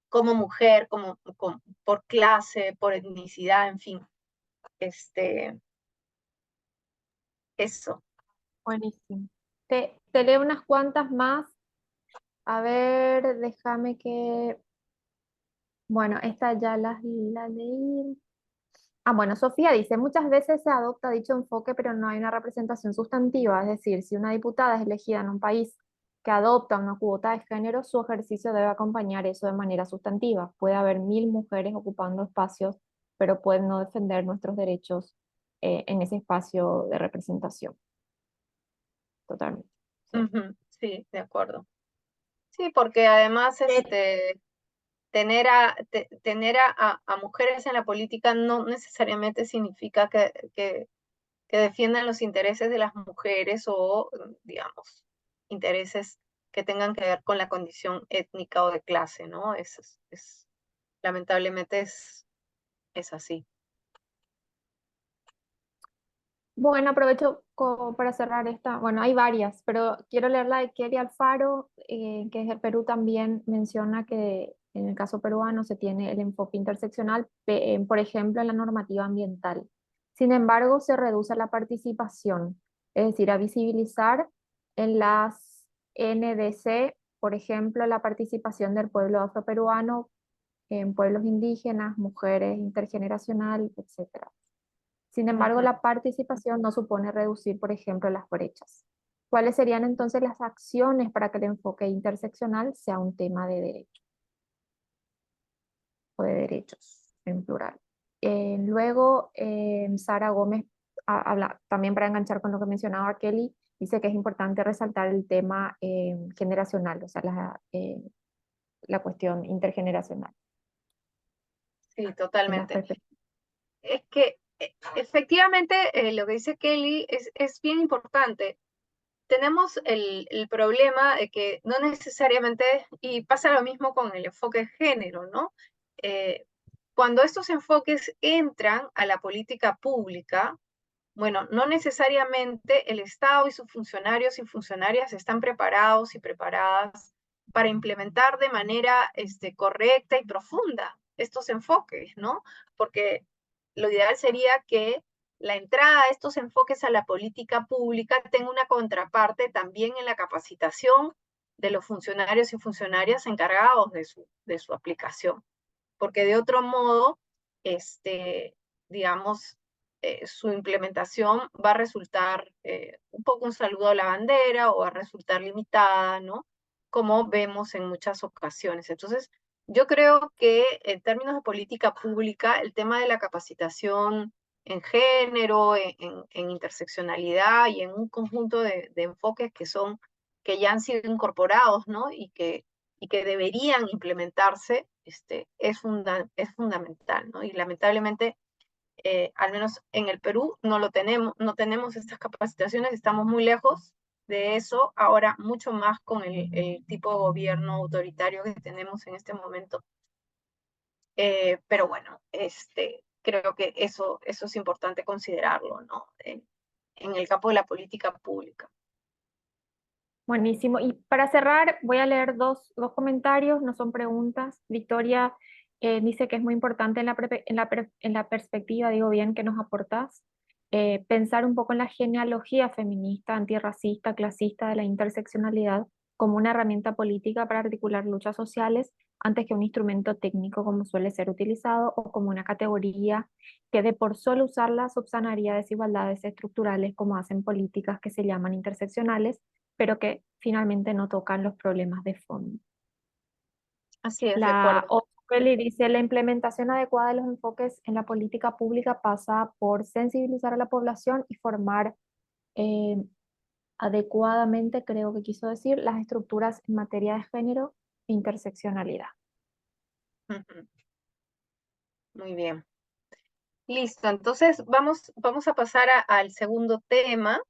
como mujer, por clase, por etnicidad, en fin. Eso. Buenísimo. Te leo unas cuantas más. A ver, déjame que... Bueno, esta ya la leí. Ah, bueno, Sofía dice, muchas veces se adopta dicho enfoque, pero no hay una representación sustantiva. Es decir, si una diputada es elegida en un país que adopta una cuota de género, su ejercicio debe acompañar eso de manera sustantiva. Puede haber 1000 mujeres ocupando espacios, pero pueden no defender nuestros derechos en ese espacio de representación. Totalmente. Sí. Sí, de acuerdo. Sí, porque además tener a mujeres en la política no necesariamente significa que defiendan los intereses de las mujeres o, digamos, intereses que tengan que ver con la condición étnica o de clase, ¿no? Lamentablemente es así. Bueno, aprovecho para cerrar esta. Bueno, hay varias, pero quiero leer la de Kelly Alfaro, que es de Perú también menciona que en el caso peruano se tiene el enfoque interseccional, por ejemplo, en la normativa ambiental. Sin embargo, se reduce la participación, es decir, a visibilizar en las NDC, por ejemplo, la participación del pueblo afroperuano, en pueblos indígenas, mujeres, intergeneracional, etcétera. Sin embargo, la participación no supone reducir, por ejemplo, las brechas. ¿Cuáles serían entonces las acciones para que el enfoque interseccional sea un tema de derecho o de derechos en plural? Luego, Sara Gómez habla también para enganchar con lo que mencionaba Kelly, dice que es importante resaltar el tema generacional, o sea, la cuestión intergeneracional. Sí, Y las totalmente. Es que efectivamente lo que dice Kelly es bien importante. Tenemos el problema de que no necesariamente, y pasa lo mismo con el enfoque de género, ¿no? Cuando estos enfoques entran a la política pública, bueno, no necesariamente el Estado y sus funcionarios y funcionarias están preparados y preparadas para implementar de manera correcta y profunda estos enfoques, ¿no? Porque lo ideal sería que la entrada a estos enfoques a la política pública tenga una contraparte también en la capacitación de los funcionarios y funcionarias encargados de su aplicación. Porque de otro modo, digamos, su implementación va a resultar un poco un saludo a la bandera o va a resultar limitada, ¿no? Como vemos en muchas ocasiones. Entonces, yo creo que en términos de política pública, el tema de la capacitación en género, en interseccionalidad y en un conjunto de enfoques que ya han sido incorporados, ¿no? Y que deberían implementarse, es fundamental, ¿no? Y lamentablemente, al menos en el Perú, no tenemos estas capacitaciones, estamos muy lejos de eso, ahora mucho más con el tipo de gobierno autoritario que tenemos en este momento. Pero bueno, creo que eso es importante considerarlo, ¿no? En el campo de la política pública. Buenísimo. Y para cerrar, voy a leer dos comentarios, no son preguntas. Victoria dice que es muy importante en la perspectiva, digo bien, que nos aportas, pensar un poco en la genealogía feminista, antirracista, clasista de la interseccionalidad como una herramienta política para articular luchas sociales antes que un instrumento técnico como suele ser utilizado o como una categoría que de por solo usarla subsanaría desigualdades estructurales como hacen políticas que se llaman interseccionales, pero que finalmente no tocan los problemas de fondo. Así es, de La acuerdo. O'Reilly dice, la implementación adecuada de los enfoques en la política pública pasa por sensibilizar a la población y formar eh, adecuadamente, creo que quiso decir, las estructuras en materia de género e interseccionalidad. Ujú. Muy bien. Listo, entonces vamos a pasar al segundo tema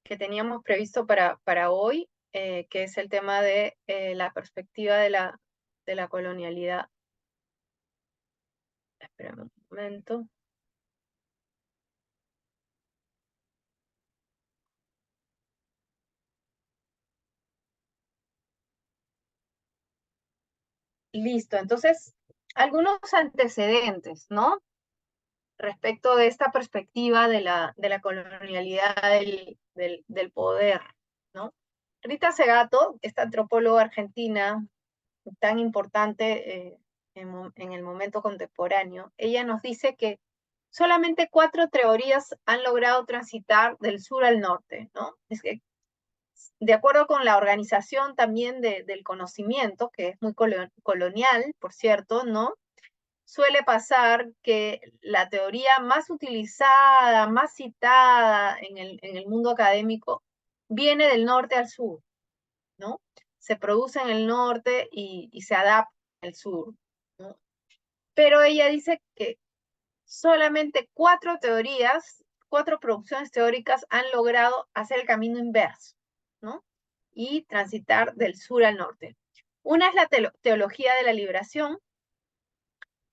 que teníamos previsto para hoy, que es el tema de la perspectiva de la colonialidad. Espérame un momento. Listo, entonces, algunos antecedentes, ¿no? Respecto de esta perspectiva de la colonialidad del poder, ¿no? Rita Segato, esta antropóloga argentina tan importante en el momento contemporáneo, ella nos dice que solamente 4 teorías han logrado transitar del sur al norte, ¿no? Es que, de acuerdo con la organización también del conocimiento, que es muy colonial, por cierto, ¿no? Suele pasar que la teoría más utilizada, más citada en el mundo académico, viene del norte al sur, ¿no? Se produce en el norte y se adapta al sur, ¿no? Pero ella dice que solamente 4 teorías, 4 producciones teóricas han logrado hacer el camino inverso, ¿no? Y transitar del sur al norte. Una es la teología de la liberación,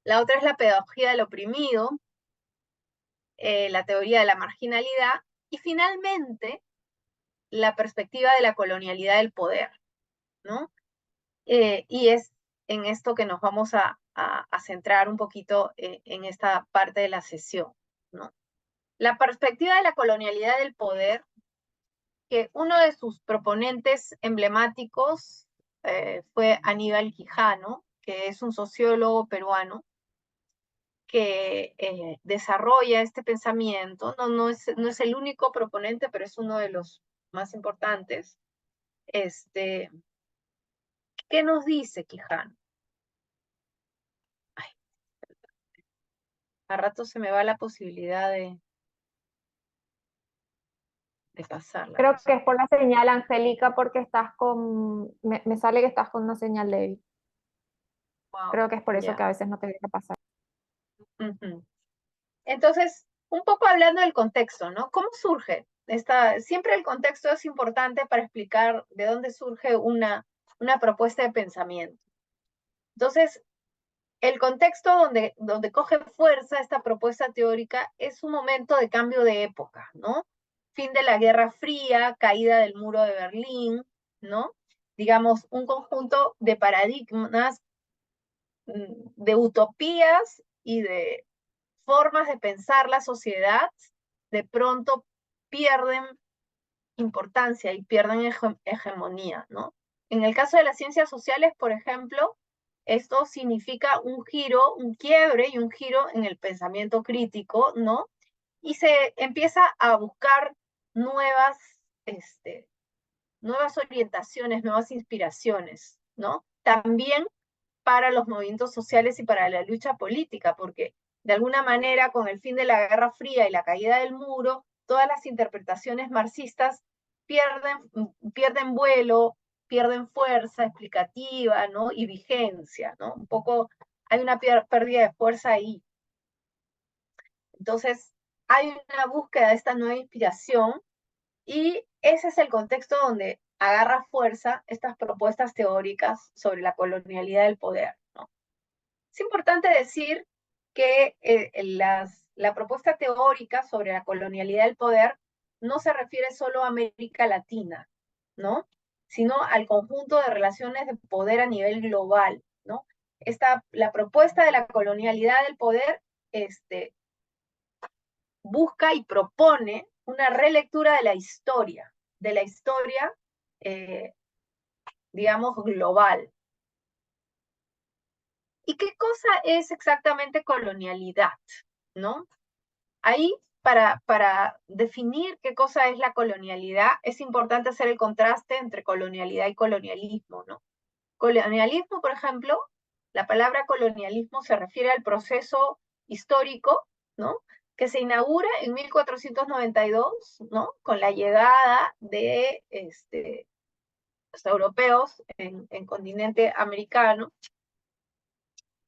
la otra es la pedagogía del oprimido, la teoría de la marginalidad y finalmente la perspectiva de la colonialidad del poder, ¿no? Y es en esto que nos vamos a centrar un poquito en esta parte de la sesión, ¿no? La perspectiva de la colonialidad del poder, que uno de sus proponentes emblemáticos fue Aníbal Quijano, que es un sociólogo peruano, que desarrolla este pensamiento, no es el único proponente, pero es uno de los más importantes. ¿Qué nos dice Quijano? Ay, a rato se me va la posibilidad de pasarla. Creo que es por la señal, Angélica, porque estás con, me sale que estás con una señal débil. Wow, Creo que es por eso ya. que a veces no te deja pasar. Ujú. Entonces, un poco hablando del contexto, ¿no? ¿Cómo surge? Siempre el contexto es importante para explicar de dónde surge una propuesta de pensamiento. Entonces, el contexto donde coge fuerza esta propuesta teórica es un momento de cambio de época, ¿no? Fin de la Guerra Fría, caída del muro de Berlín, ¿no? Digamos, un conjunto de paradigmas, de utopías y de formas de pensar la sociedad, de pronto pierden importancia y pierden hegemonía, ¿no? En el caso de las ciencias sociales, por ejemplo, esto significa un giro, un quiebre y un giro en el pensamiento crítico, ¿no? Y se empieza a buscar nuevas, nuevas orientaciones, nuevas inspiraciones, ¿no? También para los movimientos sociales y para la lucha política, porque de alguna manera con el fin de la Guerra Fría y la caída del muro, todas las interpretaciones marxistas pierden vuelo, pierden fuerza explicativa, ¿no? Y vigencia, ¿no? Un poco hay una pérdida de fuerza ahí. Entonces, hay una búsqueda de esta nueva inspiración y ese es el contexto donde agarra fuerza estas propuestas teóricas sobre la colonialidad del poder, ¿no? Es importante decir que la propuesta teórica sobre la colonialidad del poder no se refiere solo a América Latina, ¿no? Sino al conjunto de relaciones de poder a nivel global, ¿no? La propuesta de la colonialidad del poder busca y propone una relectura de la historia, eh, digamos, global, ¿Y qué cosa es exactamente colonialidad? ¿No? Ahí, para definir qué cosa es la colonialidad, es importante hacer el contraste entre colonialidad y colonialismo, ¿no? Colonialismo, por ejemplo, la palabra colonialismo se refiere al proceso histórico, ¿no? Que se inaugura en 1492, ¿no? Con la llegada de los europeos en continente americano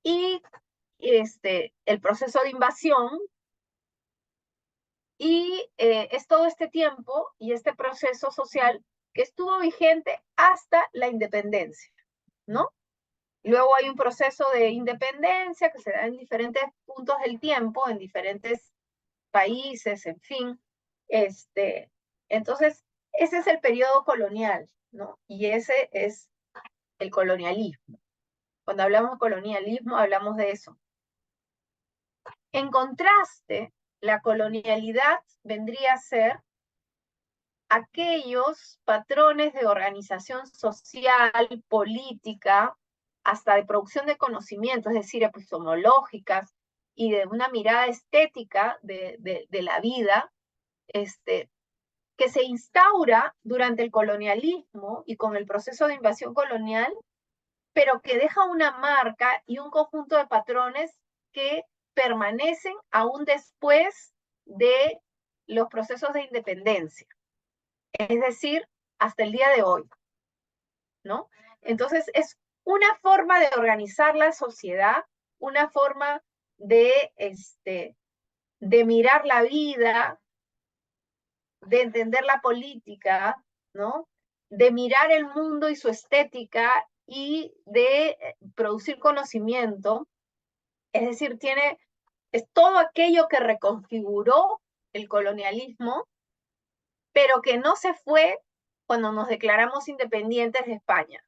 y el proceso de invasión. Y es todo este tiempo y este proceso social que estuvo vigente hasta la independencia, ¿no? Luego hay un proceso de independencia que se da en diferentes puntos del tiempo, en diferentes países, en fin. Entonces, ese es el periodo colonial, ¿no? Y ese es el colonialismo. Cuando hablamos de colonialismo, hablamos de eso. En contraste, la colonialidad vendría a ser aquellos patrones de organización social, política, hasta de producción de conocimiento, es decir, epistemológicas y de una mirada estética de la vida, que se instaura durante el colonialismo y con el proceso de invasión colonial, pero que deja una marca y un conjunto de patrones que permanecen aún después de los procesos de independencia, es decir, hasta el día de hoy, ¿no? Entonces, es una forma de organizar la sociedad, una forma de mirar la vida, de entender la política, ¿no? De mirar el mundo y su estética y de producir conocimiento. Es decir, es todo aquello que reconfiguró el colonialismo, pero que no se fue cuando nos declaramos independientes de España,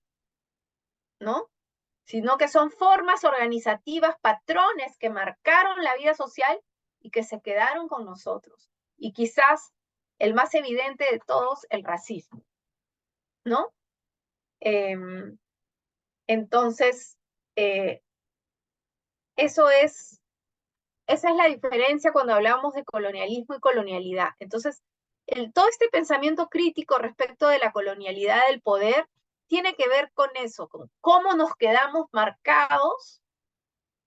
¿no? Sino que son formas organizativas, patrones que marcaron la vida social y que se quedaron con nosotros. Y quizás el más evidente de todos, el racismo, ¿no? Eh, entonces, eh, eso es, esa es la diferencia cuando hablamos de colonialismo y colonialidad. Entonces, todo este pensamiento crítico respecto de la colonialidad del poder tiene que ver con eso, con cómo nos quedamos marcados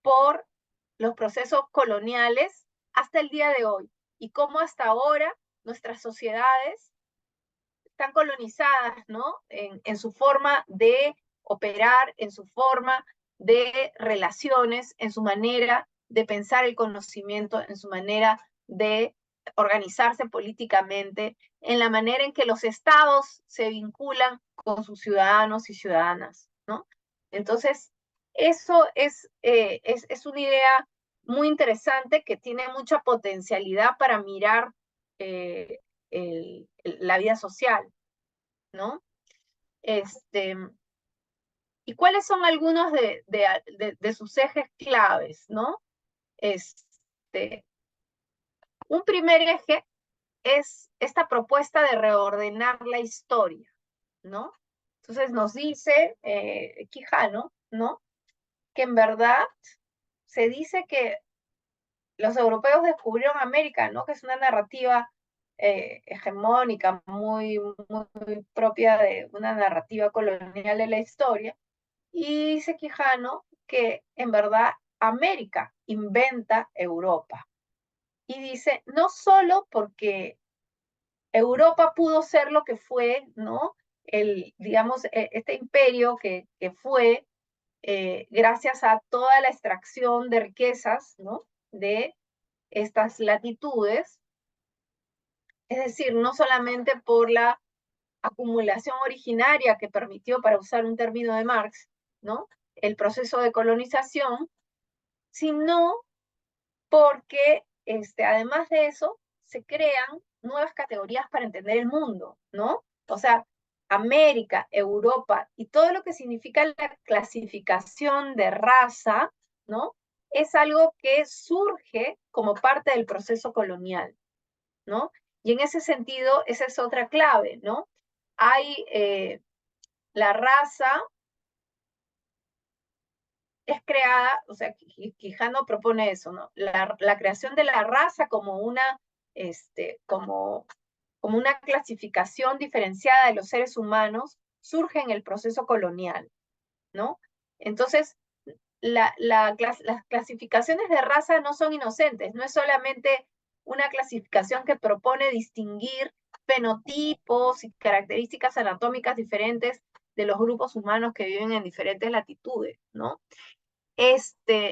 por los procesos coloniales hasta el día de hoy y cómo hasta ahora nuestras sociedades están colonizadas, ¿no? En su forma de operar, en su forma de relaciones, en su manera de pensar el conocimiento, en su manera de organizarse políticamente, en la manera en que los estados se vinculan con sus ciudadanos y ciudadanas, ¿no? Entonces, eso es una idea muy interesante que tiene mucha potencialidad para mirar eh, la vida social, ¿no? ¿Y cuáles son algunos de sus ejes claves, ¿no? Un primer eje es esta propuesta de reordenar la historia, ¿no? Entonces nos dice Quijano, ¿no? Que en verdad se dice que los europeos descubrieron América, ¿no? Que es una narrativa hegemónica, muy propia de una narrativa colonial de la historia. Y dice Quijano que en verdad América inventa Europa. Y dice, no solo porque Europa pudo ser lo que fue, ¿no? Digamos, este imperio que fue gracias a toda la extracción de riquezas, ¿no? De estas latitudes, es decir, no solamente por la acumulación originaria que permitió, para usar un término de Marx, ¿no? El proceso de colonización, sino porque además de eso se crean nuevas categorías para entender el mundo, ¿no? O sea, América, Europa y todo lo que significa la clasificación de raza, ¿no? Es algo que surge como parte del proceso colonial, ¿no? Y en ese sentido, esa es otra clave, ¿no? Hay la raza es creada, o sea, Quijano propone eso, ¿no? La creación de la raza como una, como una clasificación diferenciada de los seres humanos surge en el proceso colonial, ¿no? Entonces, las clasificaciones de raza no son inocentes, no es solamente una clasificación que propone distinguir fenotipos y características anatómicas diferentes de los grupos humanos que viven en diferentes latitudes, ¿no?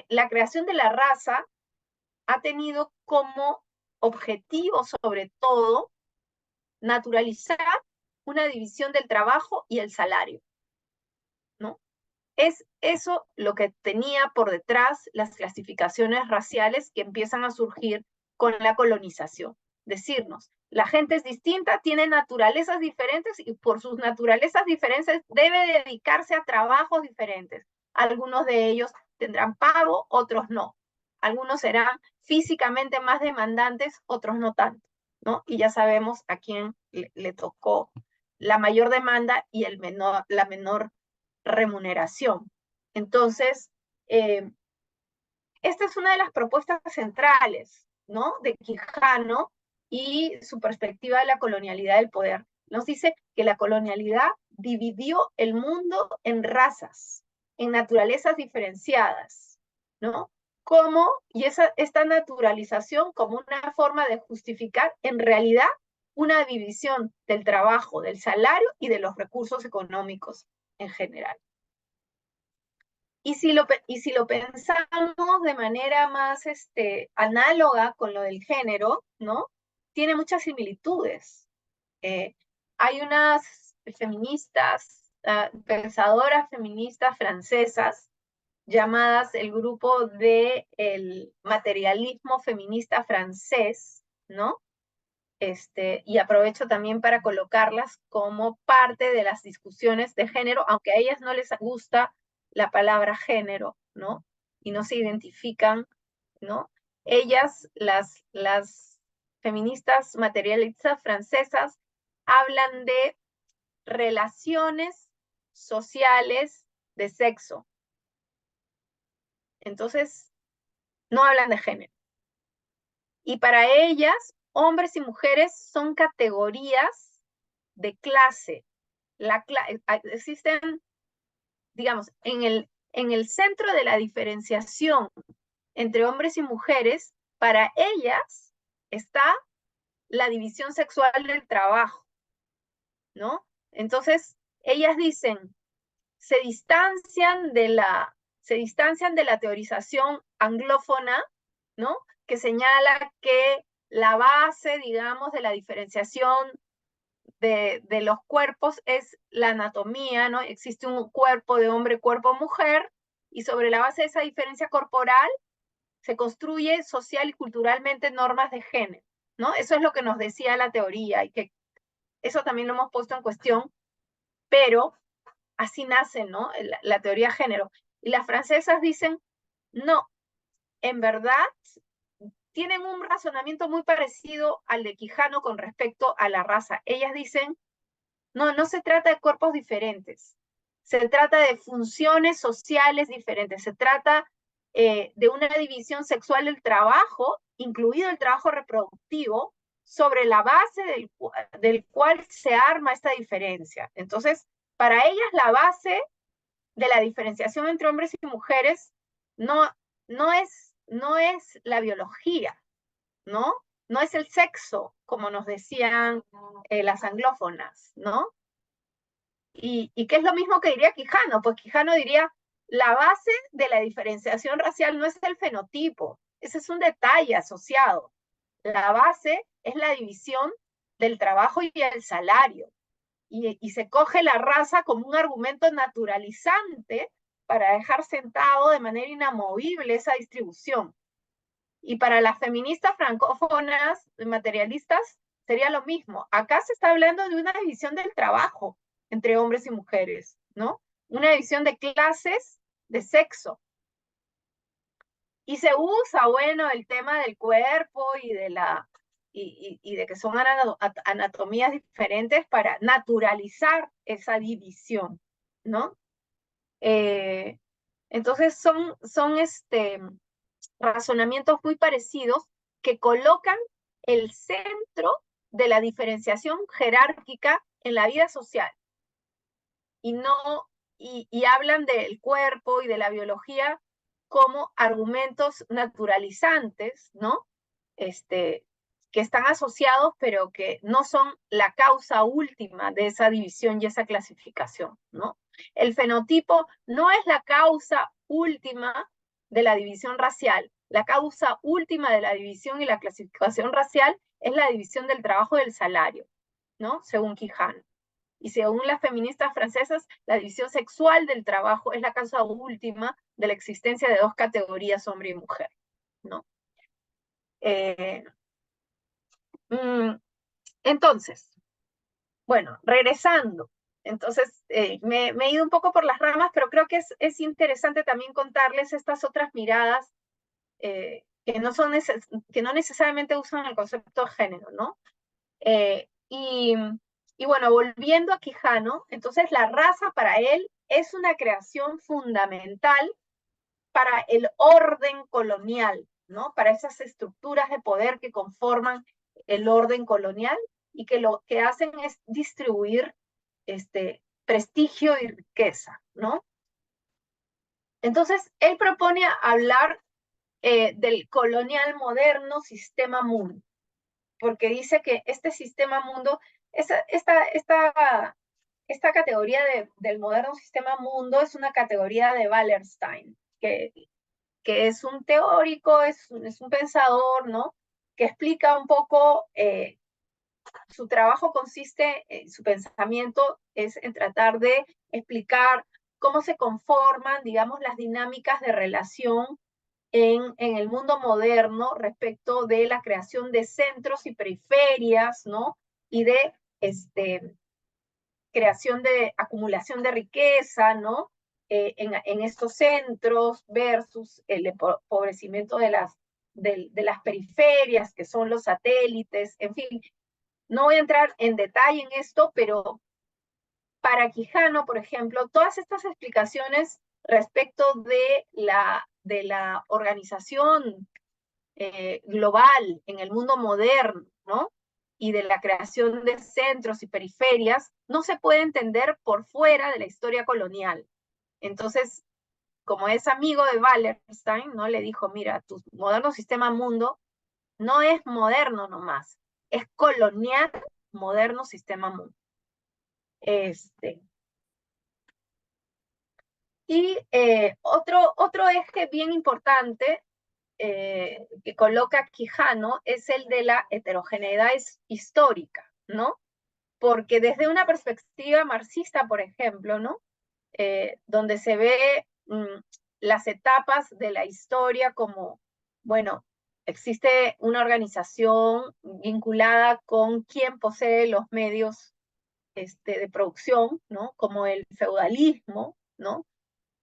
La creación de la raza ha tenido como objetivo, sobre todo, naturalizar una división del trabajo y el salario, ¿no? Es eso lo que tenía por detrás las clasificaciones raciales que empiezan a surgir con la colonización. Decirnos, la gente es distinta, tiene naturalezas diferentes y por sus naturalezas diferentes debe dedicarse a trabajos diferentes. Algunos de ellos tendrán pago, otros no. Algunos serán físicamente más demandantes, otros no tanto, ¿no? Y ya sabemos a quién le tocó la mayor demanda y la menor remuneración. Entonces, esta es una de las propuestas centrales, ¿no? De Quijano y su perspectiva de la colonialidad del poder. Nos dice que la colonialidad dividió el mundo en razas, en naturalezas diferenciadas, ¿no? Como, y esta naturalización como una forma de justificar en realidad una división del trabajo, del salario y de los recursos económicos en general. Y si lo pensamos de manera más análoga con lo del género, ¿no? Tiene muchas similitudes. Hay unas feministas, pensadoras feministas francesas, llamadas el grupo del materialismo feminista francés, ¿no? Y aprovecho también para colocarlas como parte de las discusiones de género, aunque a ellas no les gusta la palabra género, ¿no? Y no se identifican, ¿no? Ellas, las feministas materialistas francesas, hablan de relaciones sociales de sexo. Entonces, no hablan de género. Y para ellas, hombres y mujeres son categorías de clase. Existen, digamos, en el centro de la diferenciación entre hombres y mujeres, para ellas está la división sexual del trabajo, ¿no? Entonces, ellas dicen, se distancian de la teorización anglófona, ¿no? Que señala que la base, digamos, de la diferenciación de los cuerpos es la anatomía, ¿no? Existe un cuerpo de hombre, cuerpo mujer, y sobre la base de esa diferencia corporal se construye social y culturalmente normas de género, ¿no? Eso es lo que nos decía la teoría y que eso también lo hemos puesto en cuestión, pero así nace, ¿no? La teoría de género. Y las francesas dicen, no, en verdad tienen un razonamiento muy parecido al de Quijano con respecto a la raza. Ellas dicen, no se trata de cuerpos diferentes, se trata de funciones sociales diferentes, se trata de una división sexual del trabajo, incluido el trabajo reproductivo, sobre la base del cual se arma esta diferencia. Entonces, para ellas la base de la diferenciación entre hombres y mujeres no, no es la biología, ¿no? No es el sexo, como nos decían las anglófonas, ¿no? Y que es lo mismo que diría Quijano, pues Quijano diría, la base de la diferenciación racial no es el fenotipo, ese es un detalle asociado. La base es la división del trabajo y el salario. Y se coge la raza como un argumento naturalizante para dejar sentado de manera inamovible esa distribución. Y para las feministas francófonas, materialistas, sería lo mismo. Acá se está hablando de una división del trabajo entre hombres y mujeres, ¿no? Una división de clases, de sexo. Y se usa, bueno, el tema del cuerpo y de que son anatomías diferentes para naturalizar esa división, ¿no? Entonces son razonamientos muy parecidos que colocan el centro de la diferenciación jerárquica en la vida social y no y hablan del cuerpo y de la biología como argumentos naturalizantes, ¿no? Que están asociados, pero que no son la causa última de esa división y esa clasificación, ¿no? El fenotipo no es la causa última de la división racial. La causa última de la división y la clasificación racial es la división del trabajo y del salario, ¿no? Según Quijano. Y según las feministas francesas, la división sexual del trabajo es la causa última de la existencia de dos categorías, hombre y mujer, ¿no? Eh, entonces, bueno, regresando. Entonces, me he ido un poco por las ramas, pero creo que es interesante también contarles estas otras miradas que no necesariamente usan el concepto de género, ¿no? Y bueno, volviendo a Quijano, entonces la raza para él es una creación fundamental para el orden colonial, ¿no? Para esas estructuras de poder que conforman el orden colonial y que lo que hacen es distribuir prestigio y riqueza, ¿no? Entonces, él propone hablar del colonial moderno sistema mundo, porque dice que este sistema mundo, esta categoría del moderno sistema mundo es una categoría de Wallerstein, que es un teórico, es un pensador, ¿no? Que explica un poco, su trabajo consiste, su pensamiento es en tratar de explicar cómo se conforman, digamos, las dinámicas de relación en el mundo moderno respecto de la creación de centros y periferias, ¿no? Y de creación de acumulación de riqueza, ¿no? En estos centros versus el empobrecimiento de las periferias, que son los satélites, en fin. No voy a entrar en detalle en esto, pero para Quijano, por ejemplo, todas estas explicaciones respecto de la organización global en el mundo moderno, ¿no? Y de la creación de centros y periferias, no se puede entender por fuera de la historia colonial. Entonces, como es amigo de Wallerstein, ¿no? Le dijo, mira, tu moderno sistema mundo no es moderno nomás, es colonial moderno sistema mundo. Y otro eje bien importante que coloca Quijano es el de la heterogeneidad histórica, ¿no? Porque desde una perspectiva marxista, por ejemplo, ¿no? Donde se ve las etapas de la historia como, bueno, existe una organización vinculada con quien posee los medios de producción, ¿no? Como el feudalismo, ¿no?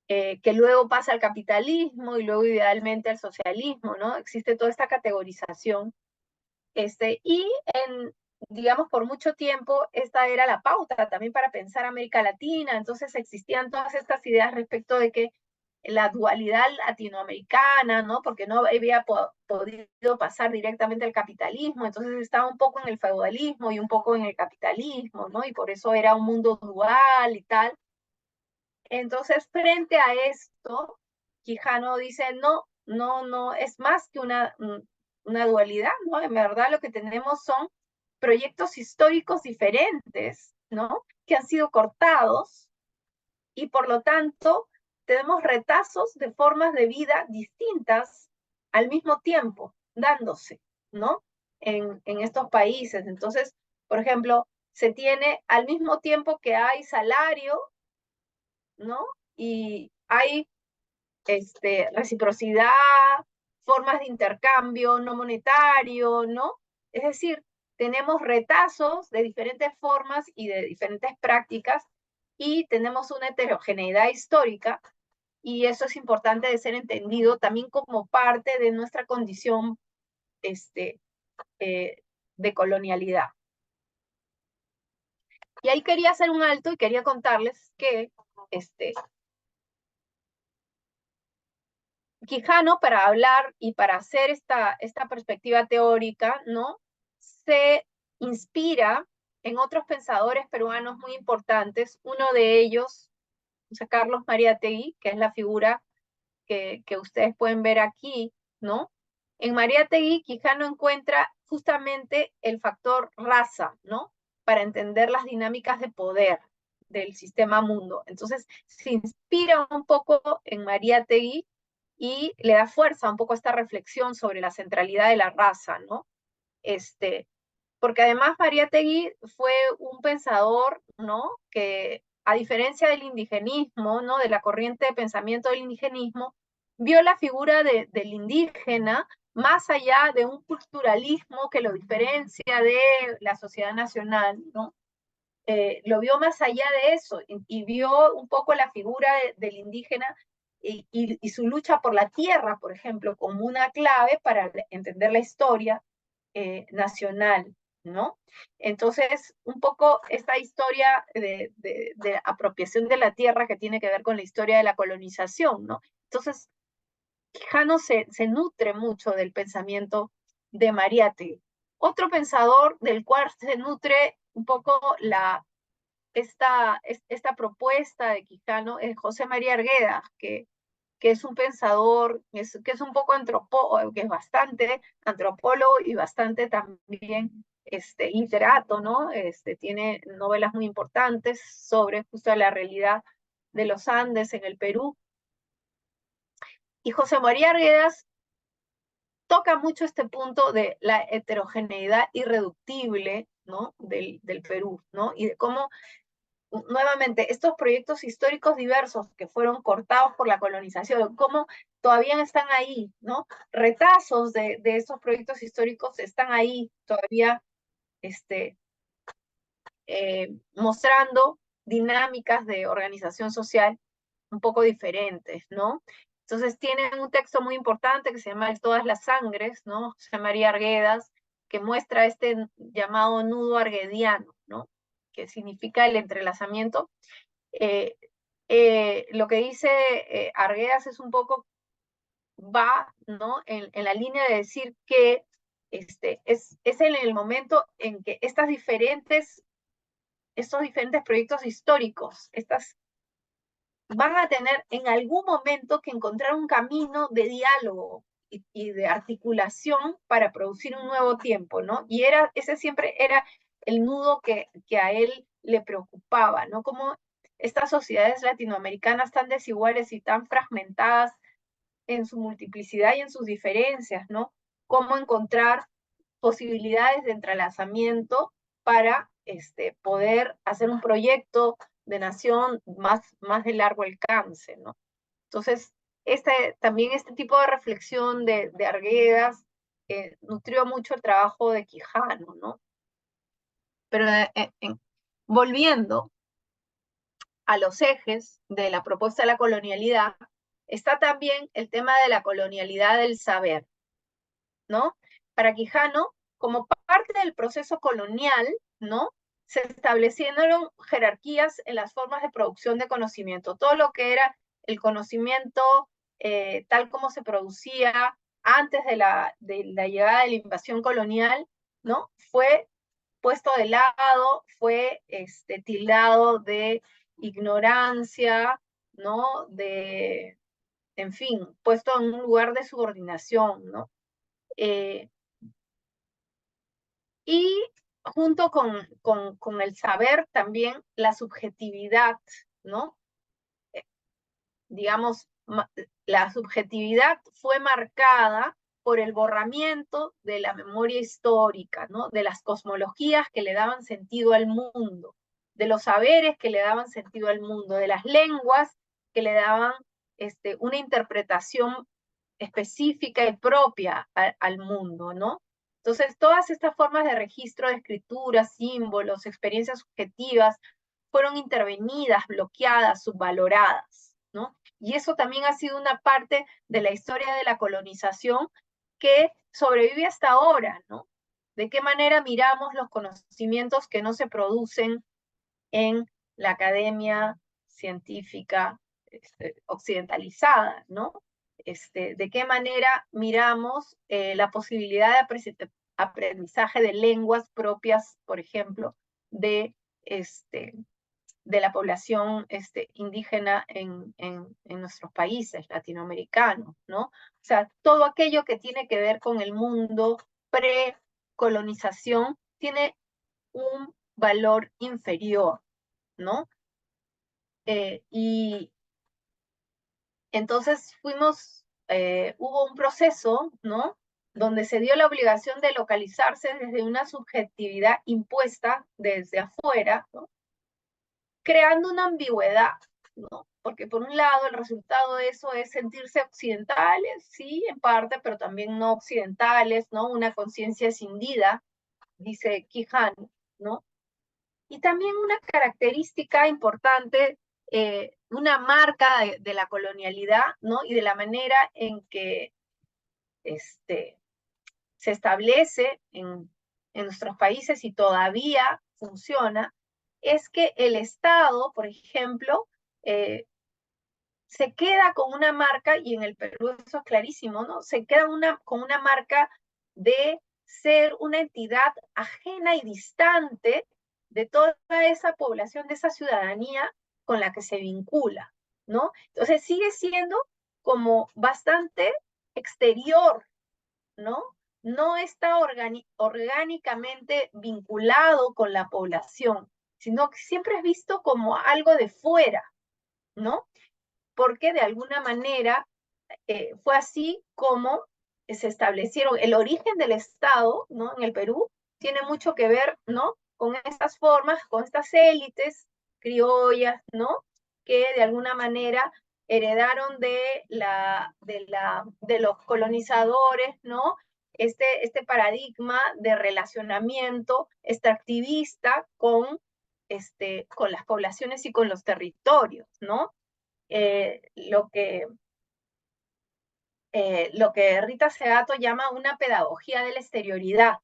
Que luego pasa al capitalismo y luego idealmente al socialismo, ¿no? Existe toda esta categorización. Y digamos, por mucho tiempo, esta era la pauta también para pensar América Latina, entonces existían todas estas ideas respecto de que la dualidad latinoamericana, ¿no? Porque no había podido pasar directamente al capitalismo, entonces estaba un poco en el feudalismo y un poco en el capitalismo, ¿no? Y por eso era un mundo dual y tal. Entonces, frente a esto, Quijano dice, no, es más que una dualidad, ¿no? En verdad lo que tenemos son proyectos históricos diferentes, ¿no? Que han sido cortados y por lo tanto tenemos retazos de formas de vida distintas al mismo tiempo, dándose, ¿no? En estos países. Entonces, por ejemplo, se tiene al mismo tiempo que hay salario, ¿no? Y hay reciprocidad, formas de intercambio no monetario, ¿no? Es decir, tenemos retazos de diferentes formas y de diferentes prácticas y tenemos una heterogeneidad histórica y eso es importante de ser entendido también como parte de nuestra condición de colonialidad. Y ahí quería hacer un alto y quería contarles que Quijano, para hablar y para hacer esta perspectiva teórica, ¿no? Se inspira en otros pensadores peruanos muy importantes. Uno de ellos, José Carlos Mariátegui, que es la figura que ustedes pueden ver aquí, ¿no? En Mariátegui, Quijano encuentra justamente el factor raza, ¿no? Para entender las dinámicas de poder del sistema mundo. Entonces, se inspira un poco en Mariátegui y le da fuerza un poco a esta reflexión sobre la centralidad de la raza, ¿no? Porque además Mariátegui fue un pensador, ¿no? Que a diferencia del indigenismo, ¿no? De la corriente de pensamiento del indigenismo, vio la figura del indígena más allá de un culturalismo que lo diferencia de la sociedad nacional, ¿no? Lo vio más allá de eso y vio un poco la figura del indígena y su lucha por la tierra, por ejemplo, como una clave para entender la historia nacional, ¿no? Entonces, un poco esta historia de apropiación de la tierra que tiene que ver con la historia de la colonización, ¿no? Entonces, Quijano se nutre mucho del pensamiento de Mariátegui. Otro pensador del cual se nutre un poco esta propuesta de Quijano es José María Arguedas, que es un pensador, que es un poco antropólogo, que es bastante antropólogo y bastante también literato, ¿no? Tiene novelas muy importantes sobre justo la realidad de los Andes en el Perú. Y José María Arguedas toca mucho este punto de la heterogeneidad irreductible, ¿no? del Perú, ¿no? Y de cómo nuevamente, estos proyectos históricos diversos que fueron cortados por la colonización, cómo todavía están ahí, ¿no? Retazos de estos proyectos históricos están ahí todavía mostrando dinámicas de organización social un poco diferentes, ¿no? Entonces tienen un texto muy importante que se llama Todas las Sangres, ¿no? José María Arguedas, que muestra este llamado nudo arguediano, ¿no? Que significa el entrelazamiento. Eh, lo que dice Arguedas es un poco, va, ¿no? En la línea de decir que es en el momento en que estos diferentes proyectos históricos, van a tener en algún momento que encontrar un camino de diálogo y de articulación para producir un nuevo tiempo, ¿no? Y ese siempre era el nudo que a él le preocupaba, ¿no? Como estas sociedades latinoamericanas tan desiguales y tan fragmentadas en su multiplicidad y en sus diferencias, ¿no? Cómo encontrar posibilidades de entrelazamiento para poder hacer un proyecto de nación más de largo alcance, ¿no? Entonces, también este tipo de reflexión de Arguedas nutrió mucho el trabajo de Quijano, ¿no? Pero volviendo a los ejes de la propuesta de la colonialidad, está también el tema de la colonialidad del saber, ¿no? Para Quijano, como parte del proceso colonial, ¿no? Se establecieron jerarquías en las formas de producción de conocimiento. Todo lo que era el conocimiento tal como se producía antes de la llegada de la invasión colonial, ¿no? Fue puesto de lado, fue tildado de ignorancia, ¿no? En fin, puesto en un lugar de subordinación, ¿no? Eh, y junto con el saber también la subjetividad, ¿no? Digamos, la subjetividad fue marcada por el borramiento de la memoria histórica, ¿no? De las cosmologías que le daban sentido al mundo, de los saberes que le daban sentido al mundo, de las lenguas que le daban una interpretación específica y propia al mundo, ¿no? Entonces, todas estas formas de registro de escritura, símbolos, experiencias subjetivas, fueron intervenidas, bloqueadas, subvaloradas, ¿no? Y eso también ha sido una parte de la historia de la colonización que sobrevive hasta ahora, ¿no? ¿De qué manera miramos los conocimientos que no se producen en la academia científica occidentalizada, ¿no? de qué manera miramos la posibilidad de aprendizaje de lenguas propias, por ejemplo, de, de la población indígena en nuestros países latinoamericanos, ¿no? O sea, todo aquello que tiene que ver con el mundo precolonización tiene un valor inferior, ¿no? Y entonces hubo un proceso, ¿no? Donde se dio la obligación de localizarse desde una subjetividad impuesta desde afuera, ¿no? Creando una ambigüedad, ¿no? Porque por un lado el resultado de eso es sentirse occidentales, sí, en parte, pero también no occidentales, ¿no? Una conciencia escindida, dice Quijano, ¿no? Y también una característica importante, una marca de la colonialidad, ¿no? Y de la manera en que se establece en nuestros países y todavía funciona, es que el Estado, por ejemplo, se queda con una marca, y en el Perú eso es clarísimo, ¿no? Se queda con una marca de ser una entidad ajena y distante de toda esa población, de esa ciudadanía con la que se vincula, ¿no? Entonces sigue siendo como bastante exterior, ¿no? No está orgánicamente vinculado con la población, sino que siempre es visto como algo de fuera, ¿no? Porque de alguna manera fue así como se establecieron el origen del Estado, ¿no? En el Perú tiene mucho que ver, ¿no? Con estas formas, con estas élites criollas, ¿no? Que de alguna manera heredaron de los colonizadores, ¿no? Este paradigma de relacionamiento extractivista con las poblaciones y con los territorios, ¿no? Eh, lo que lo que Rita Segato llama una pedagogía de la exterioridad,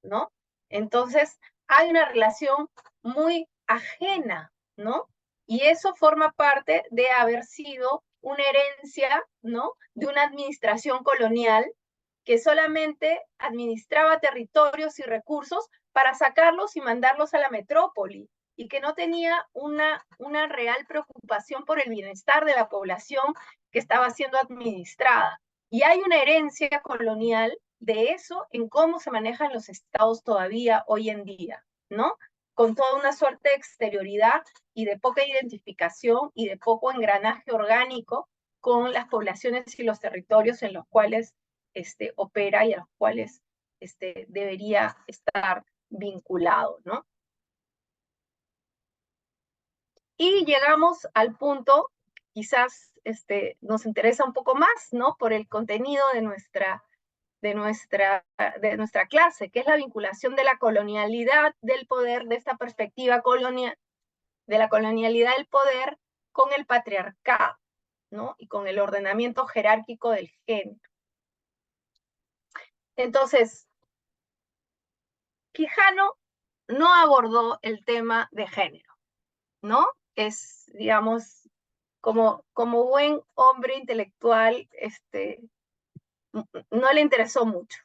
¿no? Entonces, hay una relación muy ajena, ¿no? Y eso forma parte de haber sido una herencia, ¿no? De una administración colonial que solamente administraba territorios y recursos para sacarlos y mandarlos a la metrópoli, y que no tenía una real preocupación por el bienestar de la población que estaba siendo administrada. Y hay una herencia colonial de eso en cómo se manejan los estados todavía hoy en día, ¿no? Con toda una suerte de exterioridad y de poca identificación y de poco engranaje orgánico con las poblaciones y los territorios en los cuales opera y a los cuales debería estar vinculado, ¿no? Y llegamos al punto, quizás nos interesa un poco más, ¿no? Por el contenido de nuestra clase, que es la vinculación de la colonialidad del poder, de esta perspectiva colonial, de la colonialidad del poder con el patriarcado, ¿no? Y con el ordenamiento jerárquico del género. Entonces, Quijano no abordó el tema de género, ¿no? Es, digamos, como buen hombre intelectual, no le interesó mucho.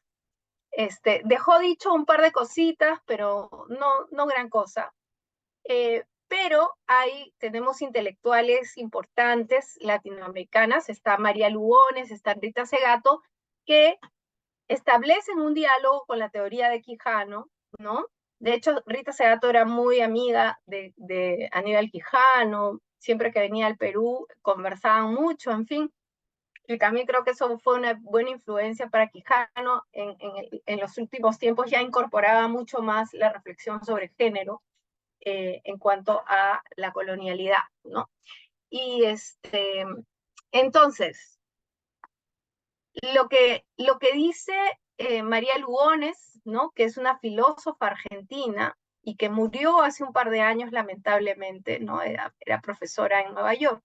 Dejó dicho un par de cositas, pero no gran cosa. Pero tenemos intelectuales importantes latinoamericanas, está María Lugones, está Rita Segato, que establecen un diálogo con la teoría de Quijano, ¿no? De hecho, Rita Segato era muy amiga de Aníbal Quijano, siempre que venía al Perú conversaban mucho, en fin, y también creo que eso fue una buena influencia para Quijano. En los últimos tiempos ya incorporaba mucho más la reflexión sobre género en cuanto a la colonialidad, ¿no? Y entonces, lo que dice María Lugones, ¿no? Que es una filósofa argentina y que murió hace un par de años, lamentablemente, ¿no? Era profesora en Nueva York.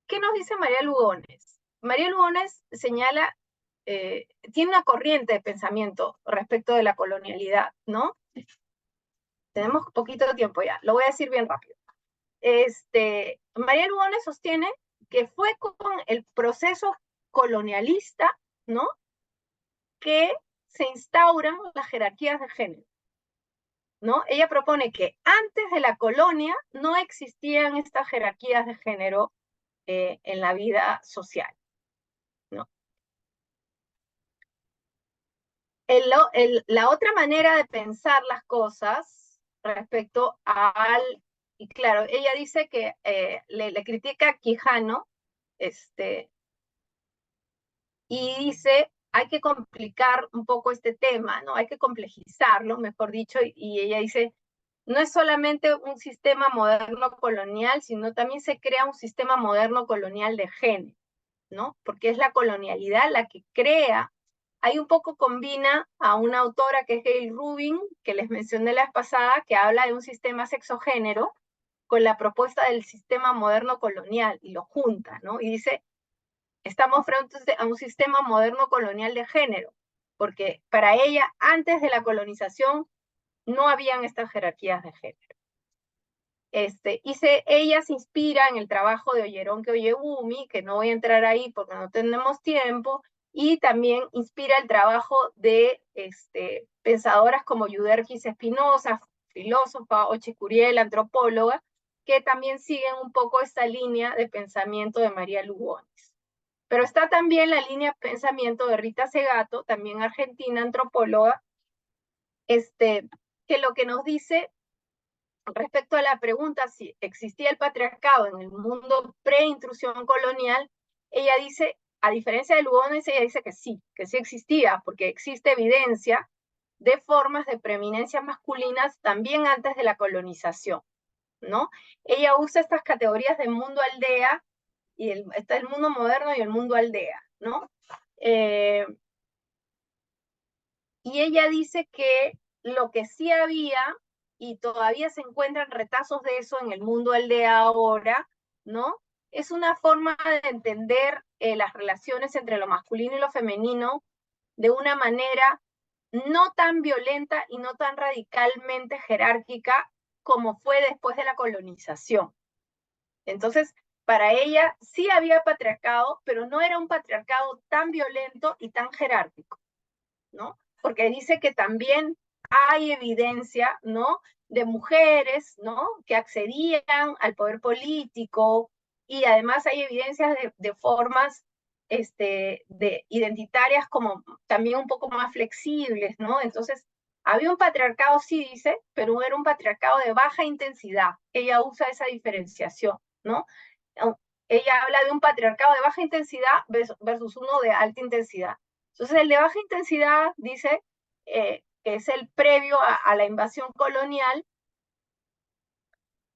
¿Qué nos dice María Lugones? María Lugones señala, tiene una corriente de pensamiento respecto de la colonialidad, ¿no? Tenemos poquito tiempo ya, lo voy a decir bien rápido. María Lugones sostiene que fue con el proceso colonialista, ¿no? Que se instauran las jerarquías de género, ¿no? Ella propone que antes de la colonia no existían estas jerarquías de género en la vida social, ¿no? La otra manera de pensar las cosas respecto al, y claro, ella dice que le critica a Quijano, y dice, hay que complicar un poco este tema, ¿no? Hay que complejizarlo, mejor dicho, y ella dice, no es solamente un sistema moderno colonial, sino también se crea un sistema moderno colonial de género, ¿no? Porque es la colonialidad la que crea. Ahí un poco combina a una autora que es Gail Rubin, que les mencioné la vez pasada, que habla de un sistema sexogénero con la propuesta del sistema moderno colonial y lo junta, ¿no? Y dice, estamos frente a un sistema moderno colonial de género, porque para ella, antes de la colonización, no habían estas jerarquías de género. Ella se inspira en el trabajo de Oyeronke Oyegumi, que no voy a entrar ahí porque no tenemos tiempo, y también inspira el trabajo de pensadoras como Yuderquis Espinosa, filósofa, Oche Curiel, antropóloga, que también siguen un poco esta línea de pensamiento de María Lugones. Pero está también la línea de pensamiento de Rita Segato, también argentina, antropóloga, que lo que nos dice respecto a la pregunta si existía el patriarcado en el mundo pre-intrusión colonial, ella dice, a diferencia de Lugones, ella dice que sí existía, porque existe evidencia de formas de preeminencias masculinas también antes de la colonización, ¿no? Ella usa estas categorías de mundo aldea, y está el mundo moderno y el mundo aldea, ¿no? Y ella dice que lo que sí había, y todavía se encuentran retazos de eso en el mundo aldea ahora, ¿no? Es una forma de entender las relaciones entre lo masculino y lo femenino de una manera no tan violenta y no tan radicalmente jerárquica como fue después de la colonización. Entonces, para ella sí había patriarcado, pero no era un patriarcado tan violento y tan jerárquico, ¿no? Porque dice que también hay evidencia, ¿no? De mujeres, ¿no? Que accedían al poder político, y además hay evidencias de formas de identitarias como también un poco más flexibles, ¿no? Entonces, había un patriarcado, sí dice, pero era un patriarcado de baja intensidad. Ella usa esa diferenciación, ¿no? Ella habla de un patriarcado de baja intensidad versus uno de alta intensidad. Entonces, el de baja intensidad dice que es el previo a la invasión colonial,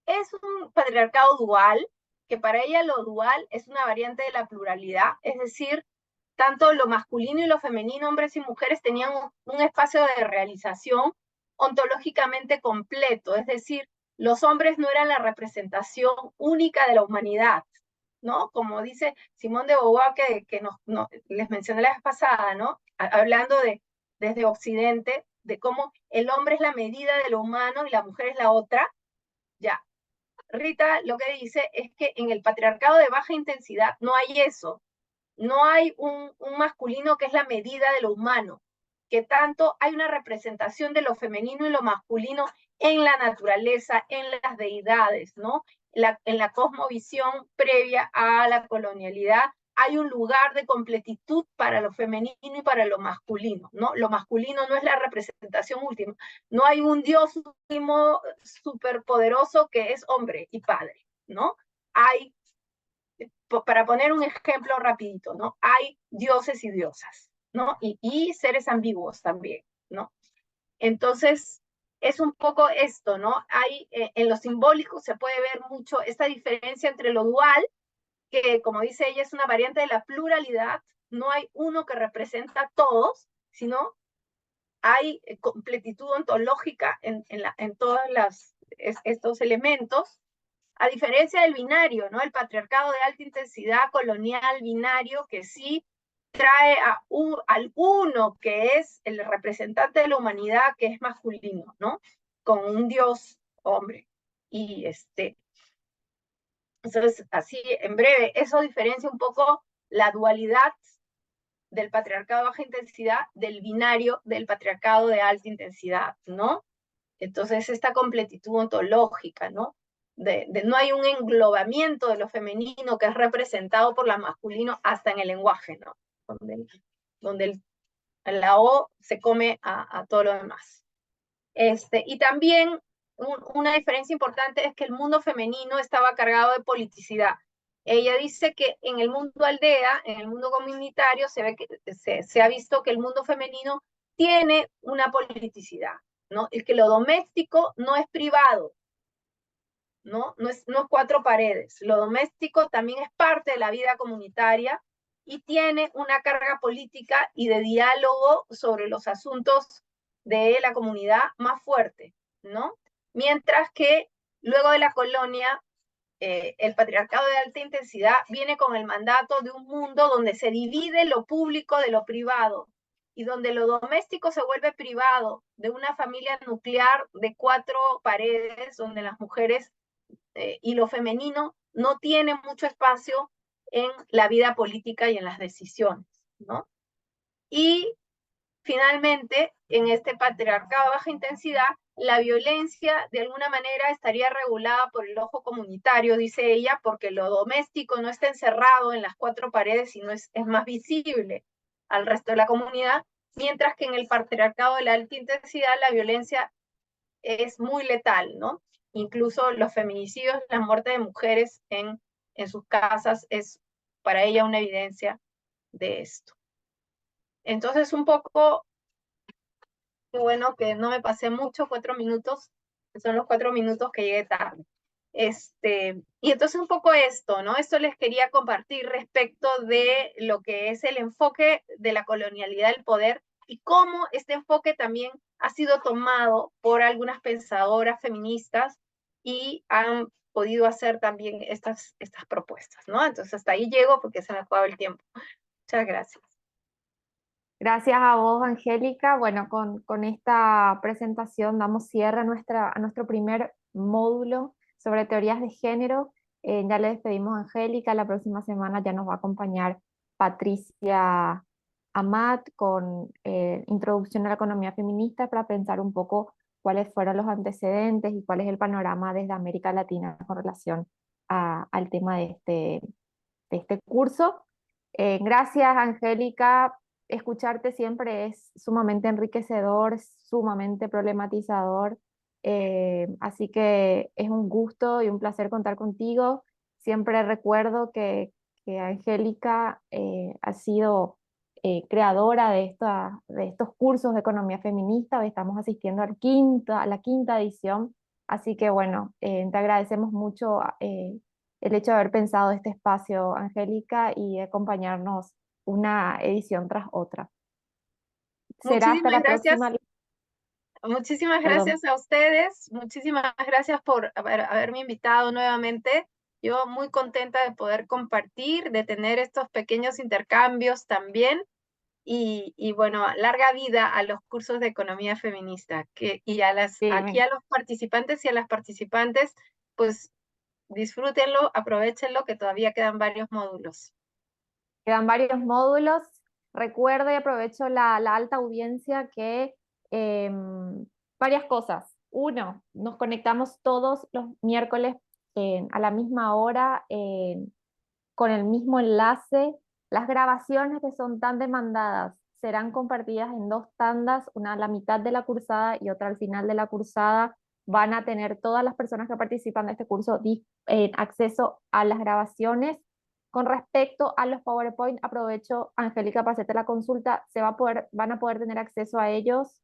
es un patriarcado dual, que para ella lo dual es una variante de la pluralidad, es decir, tanto lo masculino y lo femenino, hombres y mujeres, tenían un espacio de realización ontológicamente completo, es decir, los hombres no eran la representación única de la humanidad, ¿no? Como dice Simón de Beauvoir, que les mencioné la vez pasada, ¿no? Hablando desde Occidente, de cómo el hombre es la medida de lo humano y la mujer es la otra, ya. Rita lo que dice es que en el patriarcado de baja intensidad no hay eso, no hay un masculino que es la medida de lo humano, que tanto hay una representación de lo femenino y lo masculino en la naturaleza, en las deidades, ¿no? En la cosmovisión previa a la colonialidad hay un lugar de completitud para lo femenino y para lo masculino, ¿no? Lo masculino no es la representación última, no hay un Dios último superpoderoso que es hombre y padre, ¿no? Hay, para poner un ejemplo rapidito, ¿no? Hay dioses y diosas, ¿no? Y seres ambiguos también, ¿no? Entonces, es un poco esto, ¿no? Hay, en lo simbólico se puede ver mucho esta diferencia entre lo dual, que como dice ella es una variante de la pluralidad, no hay uno que representa a todos, sino hay completitud ontológica en todos estos elementos, a diferencia del binario, ¿no? El patriarcado de alta intensidad colonial binario que sí trae al uno que es el representante de la humanidad, que es masculino, ¿no? Con un dios hombre. Y entonces, así en breve, eso diferencia un poco la dualidad del patriarcado de baja intensidad del binario del patriarcado de alta intensidad, ¿no? Entonces, esta completitud ontológica, ¿no? No hay un englobamiento de lo femenino que es representado por lo masculino hasta en el lenguaje, ¿no? Donde la O se come a todo lo demás. Y también una diferencia importante es que el mundo femenino estaba cargado de politicidad. Ella dice que en el mundo aldea, en el mundo comunitario, se ha visto que el mundo femenino tiene una politicidad, ¿no? El que lo doméstico no es privado, ¿no? No es cuatro paredes. Lo doméstico también es parte de la vida comunitaria y tiene una carga política y de diálogo sobre los asuntos de la comunidad más fuerte, ¿no? Mientras que luego de la colonia, el patriarcado de alta intensidad viene con el mandato de un mundo donde se divide lo público de lo privado y donde lo doméstico se vuelve privado, de una familia nuclear de cuatro paredes, donde las mujeres y lo femenino no tiene mucho espacio en la vida política y en las decisiones, ¿no? Y finalmente, en este patriarcado de baja intensidad, la violencia de alguna manera estaría regulada por el ojo comunitario, dice ella, porque lo doméstico no está encerrado en las cuatro paredes, sino es más visible al resto de la comunidad, mientras que en el patriarcado de la alta intensidad la violencia es muy letal, ¿no? Incluso los feminicidios, la muerte de mujeres en sus casas es para ella una evidencia de esto. Entonces, un poco, qué bueno que no me pasé mucho, 4 minutos, que son los 4 minutos que llegué tarde. Y entonces un poco esto, ¿no? Esto les quería compartir respecto de lo que es el enfoque de la colonialidad del poder y cómo este enfoque también ha sido tomado por algunas pensadoras feministas y han podido hacer también estas propuestas, ¿no? Entonces hasta ahí llego porque se me acaba el tiempo. Muchas gracias. Gracias a vos, Angélica. Bueno, con esta presentación damos cierre a nuestro primer módulo sobre teorías de género. Ya le despedimos a Angélica. La próxima semana ya nos va a acompañar Patricia Amat con Introducción a la Economía Feminista para pensar un poco cuáles fueron los antecedentes y cuál es el panorama desde América Latina con relación al tema de este curso. Gracias, Angélica. Escucharte siempre es sumamente enriquecedor, sumamente problematizador. Así que es un gusto y un placer contar contigo. Siempre recuerdo que Angélica ha sido creadora de estos cursos de economía feminista. Hoy estamos asistiendo a la quinta edición. Así que bueno, te agradecemos mucho el hecho de haber pensado este espacio, Angélica, y acompañarnos una edición tras otra. Será hasta Muchísimas la gracias. próxima. Muchísimas Perdón. gracias a ustedes, muchísimas gracias por haberme invitado nuevamente. Yo muy contenta de poder compartir, de tener estos pequeños intercambios también. Y bueno, larga vida a los cursos de economía feminista. Sí, Aquí a los participantes y a las participantes, pues disfrútenlo, aprovechenlo, que todavía quedan varios módulos. quedan varios módulos. Recuerdo y aprovecho la alta audiencia que varias cosas. Uno, nos conectamos todos los miércoles a la misma hora con el mismo enlace. Las grabaciones que son tan demandadas serán compartidas en dos tandas, una a la mitad de la cursada y otra al final de la cursada. Van a tener todas las personas que participan de este curso acceso a las grabaciones. Con respecto a los PowerPoint, aprovecho, Angélica, para hacerte la consulta. Van a poder tener acceso a ellos.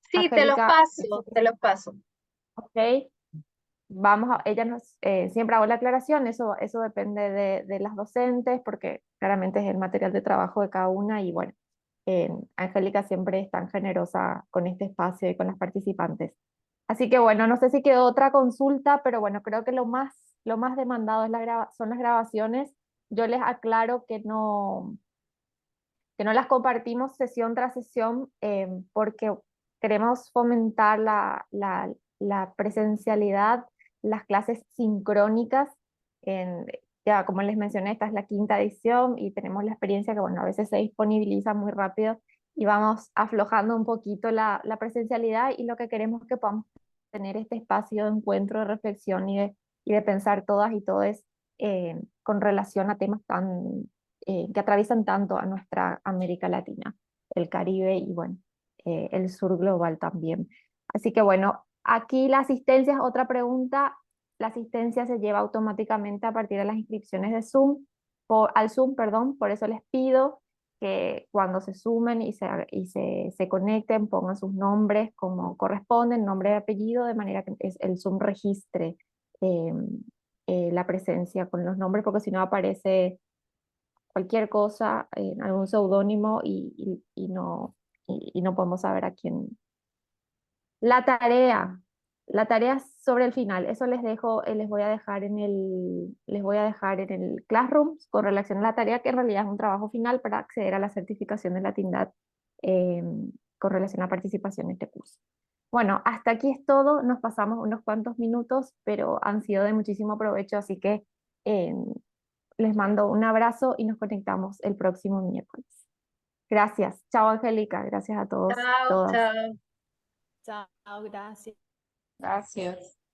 Sí, te los Angélica, paso, te los paso. ok. Ella nos, siempre hago la aclaración, eso depende de las docentes, porque claramente es el material de trabajo de cada una y bueno, Angélica siempre es tan generosa con este espacio y con las participantes. Así que bueno, no sé si quedó otra consulta, pero bueno, creo que lo más demandado son las grabaciones. Yo les aclaro que no las compartimos sesión tras sesión porque queremos fomentar la presencialidad, las clases sincrónicas. ya como les mencioné, esta es la quinta edición y tenemos la experiencia que, bueno, a veces se disponibiliza muy rápido y vamos aflojando un poquito la presencialidad y lo que queremos es que podamos tener este espacio de encuentro, de reflexión y de pensar todas y todos con relación a temas que atraviesan tanto a nuestra América Latina, el Caribe y bueno, el sur global también. Así que bueno, aquí la asistencia es otra pregunta. La asistencia se lleva automáticamente a partir de las inscripciones de Zoom, al Zoom, perdón, por eso les pido que cuando se sumen se conecten, pongan sus nombres como corresponden, nombre y apellido, de manera que el Zoom registre eh, la presencia con los nombres, porque si no aparece cualquier cosa, algún seudónimo y no podemos saber a quién. La tarea, la tarea sobre el final, eso les dejo, les voy a dejar en el Classroom con relación a la tarea, que en realidad es un trabajo final para acceder a la certificación de Latindad eh, con relación a participación en este curso. Bueno, hasta aquí es todo, nos pasamos unos cuantos minutos, pero han sido de muchísimo provecho, así que eh, les mando un abrazo y nos conectamos el próximo miércoles. Gracias. Chao, Angélica. Gracias a todos, Chao, todas. chao. Chao, gracias. Gracias.